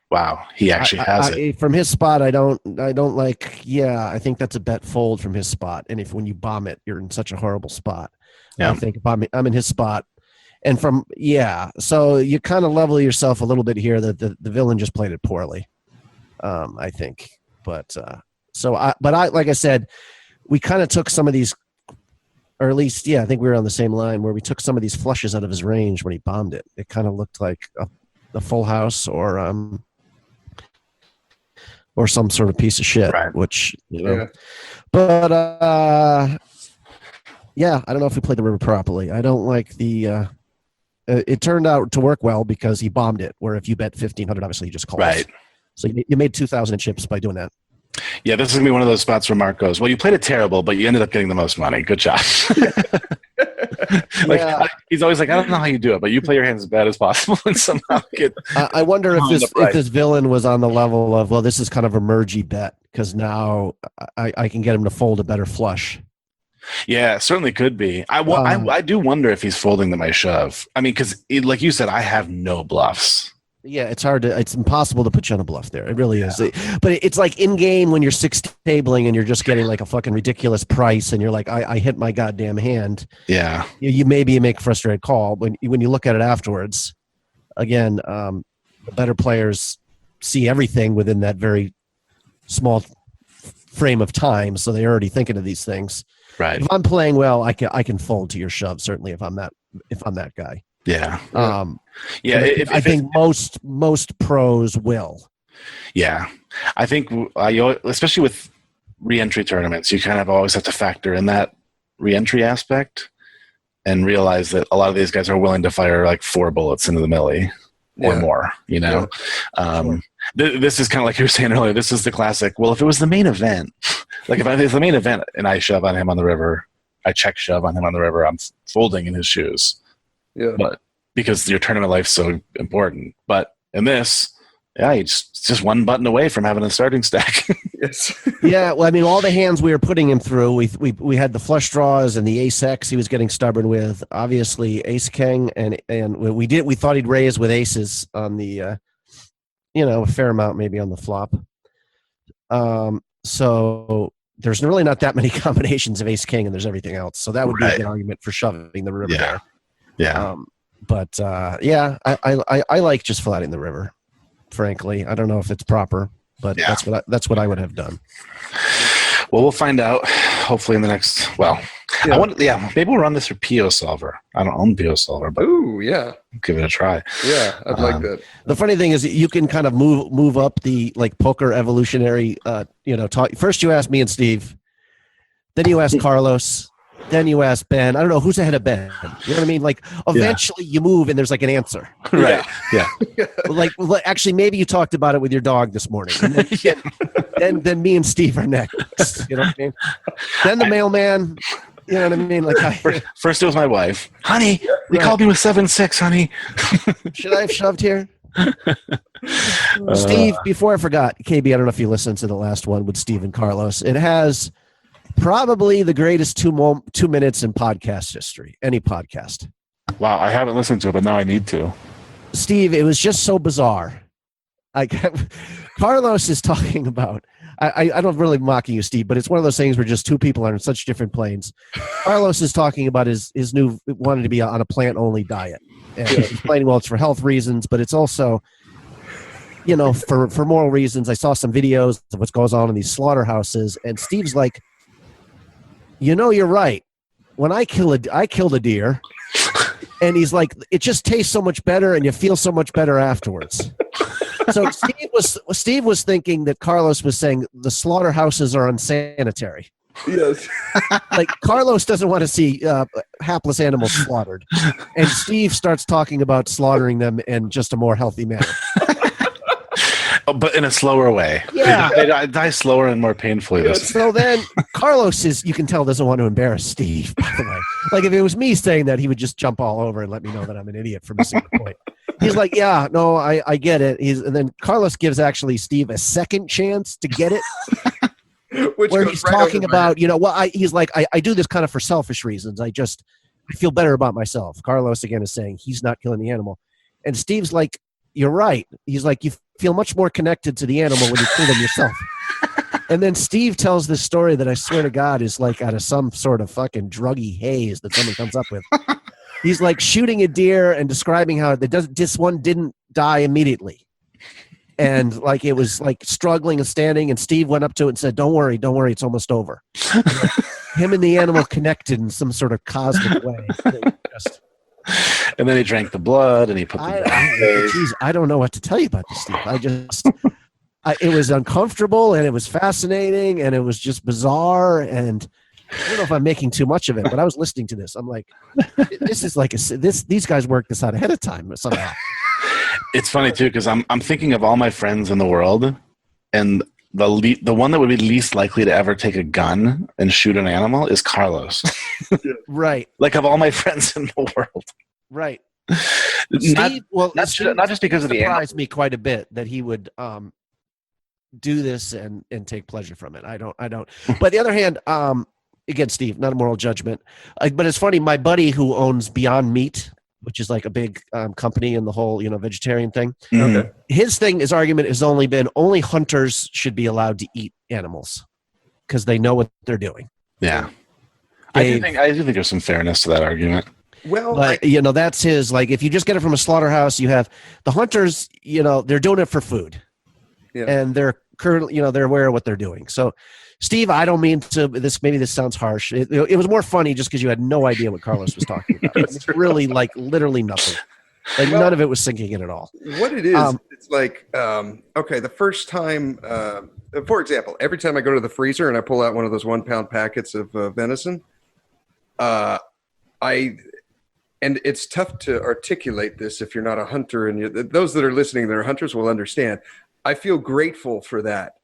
wow, he actually has it. From his spot, I don't like, I think that's a bet fold from his spot. And when you bomb it, you're in such a horrible spot. Yeah. I think if I'm in his spot. And so you kind of level yourself a little bit here that the villain just played it poorly, I think. But like I said, we kind of took some of these, or at least, I think we were on the same line where we took some of these flushes out of his range when he bombed it. It kind of looked like a full house or some sort of piece of shit, right. Which, but I don't know if we played the river properly. I don't like it turned out to work well because he bombed it, where if you bet 1,500, obviously you just call. Right. So you made 2,000 in chips by doing that. Yeah, this is going to be one of those spots where Mark goes, well, you played it terrible, but you ended up getting the most money. Good job. He's always like, I don't know how you do it, but you play your hands as bad as possible and somehow get. I wonder if this villain was on the level of, well, this is kind of a mergy bet because now I can get him to fold a better flush. Yeah, it certainly could be. I do wonder if he's folding to my shove. I mean, because like you said, I have no bluffs. Yeah, it's impossible to put you on a bluff there. It really is. But it's like in game when you're 6 tabling and you're just getting like a fucking ridiculous price and you're like, I hit my goddamn hand. Yeah. You maybe make a frustrated call when you look at it afterwards. again, the better players see everything within that very small frame of time, so they're already thinking of these things. Right. If I'm playing well, I can fold to your shove. Certainly, if I'm that guy. Yeah. Yeah. I think most pros will. Yeah, I think especially with re-entry tournaments, you kind of always have to factor in that re-entry aspect and realize that a lot of these guys are willing to fire like 4 bullets into the millie or more. You know, Sure. This is kind of like you were saying earlier. This is the classic. Well, if it was the main event, like if it's the main event and I shove on him on the river, I check shove on him on the river, I'm folding in his shoes. Yeah. But because your tournament life's so important. But in this, yeah, it's just one button away from having a starting stack. Yes. Yeah, well, I mean, all the hands we were putting him through, we had the flush draws and the ace X he was getting stubborn with. Obviously, ace king, and we thought he'd raise with aces on the, a fair amount maybe on the flop. So there's really not that many combinations of ace king, and there's everything else. So that would be a good argument for shoving the river there. Yeah. I like just flatting the river. Frankly, I don't know if it's proper, but that's what I would have done. Well, we'll find out. Hopefully, in the next. Well, maybe we'll run this for PO Solver. I don't own PO Solver, but give it a try. Yeah, I'd like that. The funny thing is, you can kind of move up the poker evolutionary. Talk. First, you ask me and Steve, then you ask Carlos. Then you ask Ben. I don't know who's ahead of Ben. You know what I mean? Like eventually you move and there's like an answer. Right. Yeah. like actually, maybe you talked about it with your dog this morning. And then me and Steve are next. You know what I mean? Then the mailman. You know what I mean? Like first it was my wife. Honey, they called me with 7-6. Honey, should I have shoved here? Steve, before I forgot, KB, I don't know if you listened to the last one with Steve and Carlos. It has probably the greatest 2 minutes in podcast history, any podcast. Wow, I haven't listened to it, but now I need to. Steve, it was just so bizarre. Carlos is talking about, I don't really mocking you, Steve, but it's one of those things where just 2 people are on such different planes. Carlos is talking about his new, wanting to be on a plant-only diet. And he's explaining, well, it's for health reasons, but it's also, for moral reasons. I saw some videos of what goes on in these slaughterhouses, and Steve's like, you're right. When I killed a deer, and he's like, it just tastes so much better, and you feel so much better afterwards. So Steve was thinking that Carlos was saying the slaughterhouses are unsanitary. Yes. Like Carlos doesn't want to see hapless animals slaughtered, and Steve starts talking about slaughtering them in just a more healthy manner. But in a slower way. Yeah. They die slower and more painfully. So then Carlos you can tell, doesn't want to embarrass Steve, by the way. Like if it was me saying that, he would just jump all over and let me know that I'm an idiot for missing the point. He's like, yeah, no, I get it. And then Carlos gives actually Steve a second chance to get it. Where he's talking about, he's like, I do this kind of for selfish reasons. I feel better about myself. Carlos, again, is saying he's not killing the animal. And Steve's like, you're right. He's like, you feel much more connected to the animal when you kill them yourself. And then Steve tells this story that I swear to God is like out of some sort of fucking druggy haze that someone comes up with. He's like shooting a deer and describing how this one didn't die immediately. And like it was like struggling and standing, and Steve went up to it and said, don't worry, it's almost over. Him and the animal connected in some sort of cosmic way. And then he drank the blood, and he put I don't know what to tell you about this, Steve. It was uncomfortable, and it was fascinating, and it was just bizarre, and I don't know if I'm making too much of it, but I was listening to this. I'm like, this is like these guys worked this out ahead of time somehow. It's funny too, because I'm thinking of all my friends in the world, and the one that would be least likely to ever take a gun and shoot an animal is Carlos. Right. Like of all my friends in the world. Right. Steve, not just because of the animal. Surprised me quite a bit that he would do this and take pleasure from it. I don't. But the other hand, again, Steve, not a moral judgment, but it's funny. My buddy who owns Beyond Meat, which is like a big company in the whole vegetarian thing. Mm-hmm. His argument has only been hunters should be allowed to eat animals because they know what they're doing. Yeah, I do think there's some fairness to that argument. Well, But that's his. Like, if you just get it from a slaughterhouse, you have the hunters. They're doing it for food, and they're currently, they're aware of what they're doing. So, Steve, I don't mean to. Maybe this sounds harsh. It was more funny just because you had no idea what Carlos was talking about. It's really like literally nothing. Like none of it was sinking in at all. What it is, it's like, okay, the first time, for example, every time I go to the freezer and I pull out one of those 1 pound packets of venison, and it's tough to articulate this if you're not a hunter, and those that are listening that are hunters will understand. I feel grateful for that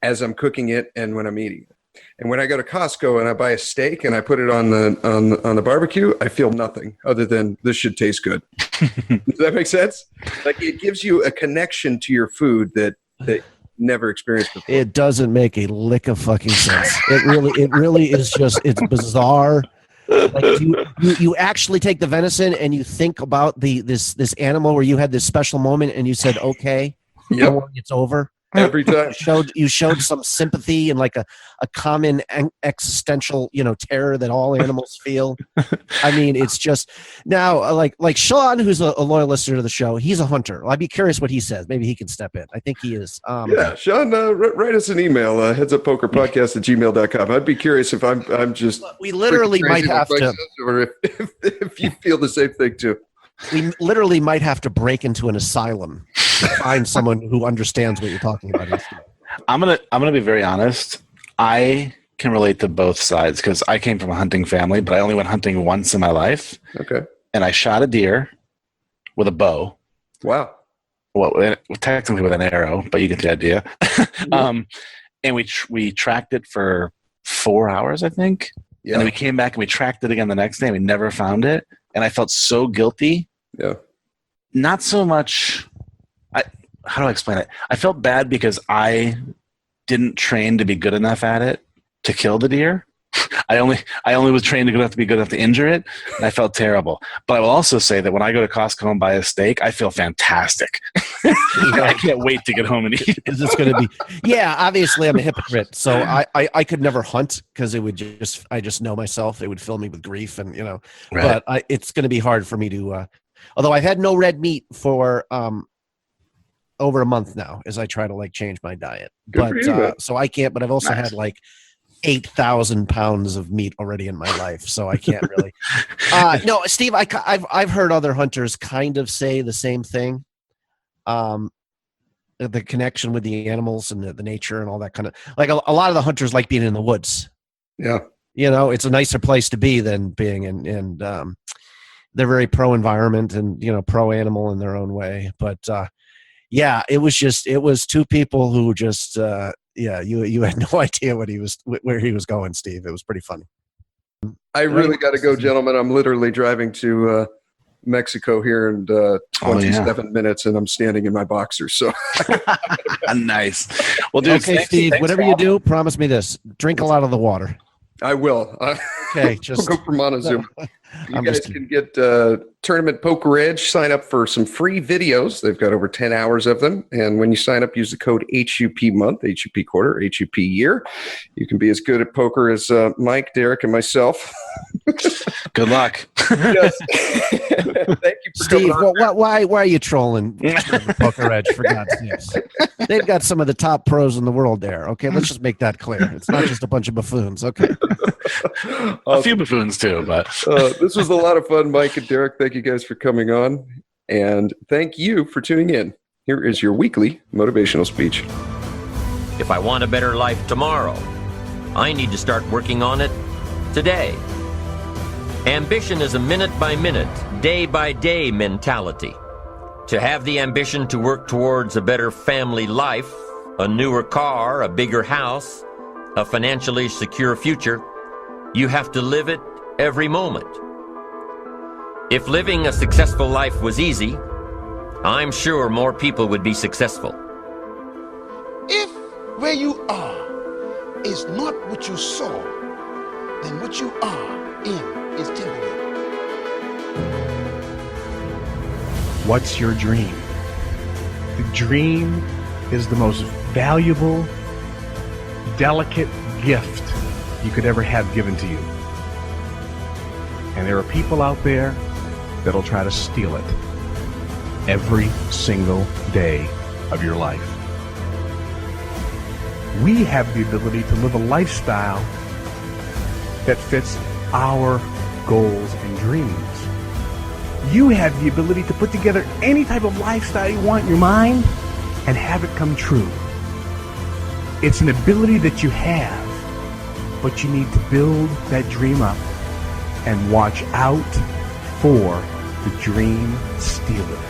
as I'm cooking it and when I'm eating it. And when I go to Costco and I buy a steak and I put it on the barbecue, I feel nothing other than this should taste good. Does that make sense? Like, it gives you a connection to your food that you never experienced before. It doesn't make a lick of fucking sense. It really is just, it's bizarre. Like, you actually take the venison and you think about this animal where you had this special moment and you said, okay, don't worry, it's over. Every time you showed some sympathy and like a common existential terror that all animals feel. I mean, it's just now like Sean, who's a loyal listener to the show, he's a hunter. I'd be curious what he says. Maybe he can step in. I think he is. Sean, write us an email, headsuppokerpodcast@gmail.com. I'd be curious if I'm just. We literally might have to, or if you feel the same thing too. We literally might have to break into an asylum to find someone who understands what you're talking about. I'm gonna be very honest. I can relate to both sides because I came from a hunting family, but I only went hunting once in my life. Okay. And I shot a deer with a bow. Wow. Well, technically with an arrow, but you get the idea. And we tracked it for 4 hours, I think. Yeah. And then we came back and we tracked it again the next day and we never found it. And I felt so guilty. Yeah. Not so much. How do I explain it? I felt bad because I didn't train to be good enough at it to kill the deer. I only was trained to be good enough to injure it, and I felt terrible. But I will also say that when I go to Costco and buy a steak, I feel fantastic. I can't wait to get home and eat. Is this going to be? Yeah, obviously I'm a hypocrite, so I could never hunt because I just know myself. It would fill me with grief, and Right. But it's going to be hard for me to. Although I've had no red meat for over a month now, as I try to change my diet. So I can't. But I've also had 8,000 pounds of meat already in my life, so I can't really. No, Steve, I've heard other hunters kind of say the same thing. The connection with the animals and the nature and all that kind of a lot of the hunters like being in the woods. Yeah, it's a nicer place to be than being in. They're very pro environment and pro animal in their own way, but yeah, it was two people who just. You had no idea where he was going, Steve. It was pretty funny. I really got to go, gentlemen. I'm literally driving to Mexico here in 27 minutes, and I'm standing in my boxers. So nice. Well, dude, okay, Steve. Whatever you do, promise me this: drink a lot of the water. I will. Okay, just I'll go for Montezuma. You guys can get Tournament Poker Edge. Sign up for some free videos. They've got over 10 hours of them. And when you sign up, use the code HUP month, HUP quarter, HUP year. You can be as good at poker as Mike, Derek, and myself. Good luck. Yes. Thank you for Steve, coming on. why are you trolling Poker Edge, for God's sakes? They've got some of the top pros in the world there. Okay, let's just make that clear. It's not just a bunch of buffoons. Okay. A few buffoons too, but this was a lot of fun, Mike and Derek. Thank you guys for coming on, and thank you for tuning in. Here is your weekly motivational speech. If I want a better life tomorrow, I need to start working on it today. Ambition is a minute-by-minute, day-by-day mentality. To have the ambition to work towards a better family life, a newer car, a bigger house, a financially secure future, you have to live it every moment. If living a successful life was easy, I'm sure more people would be successful. If where you are is not what you saw, then what you are in is temporary. What's your dream? The dream is the most valuable, delicate gift you could ever have given to you. And there are people out there that'll try to steal it every single day of your life. We have the ability to live a lifestyle that fits our goals and dreams. You have the ability to put together any type of lifestyle you want in your mind and have it come true. It's an ability that you have, but you need to build that dream up and watch out for the dream stealers.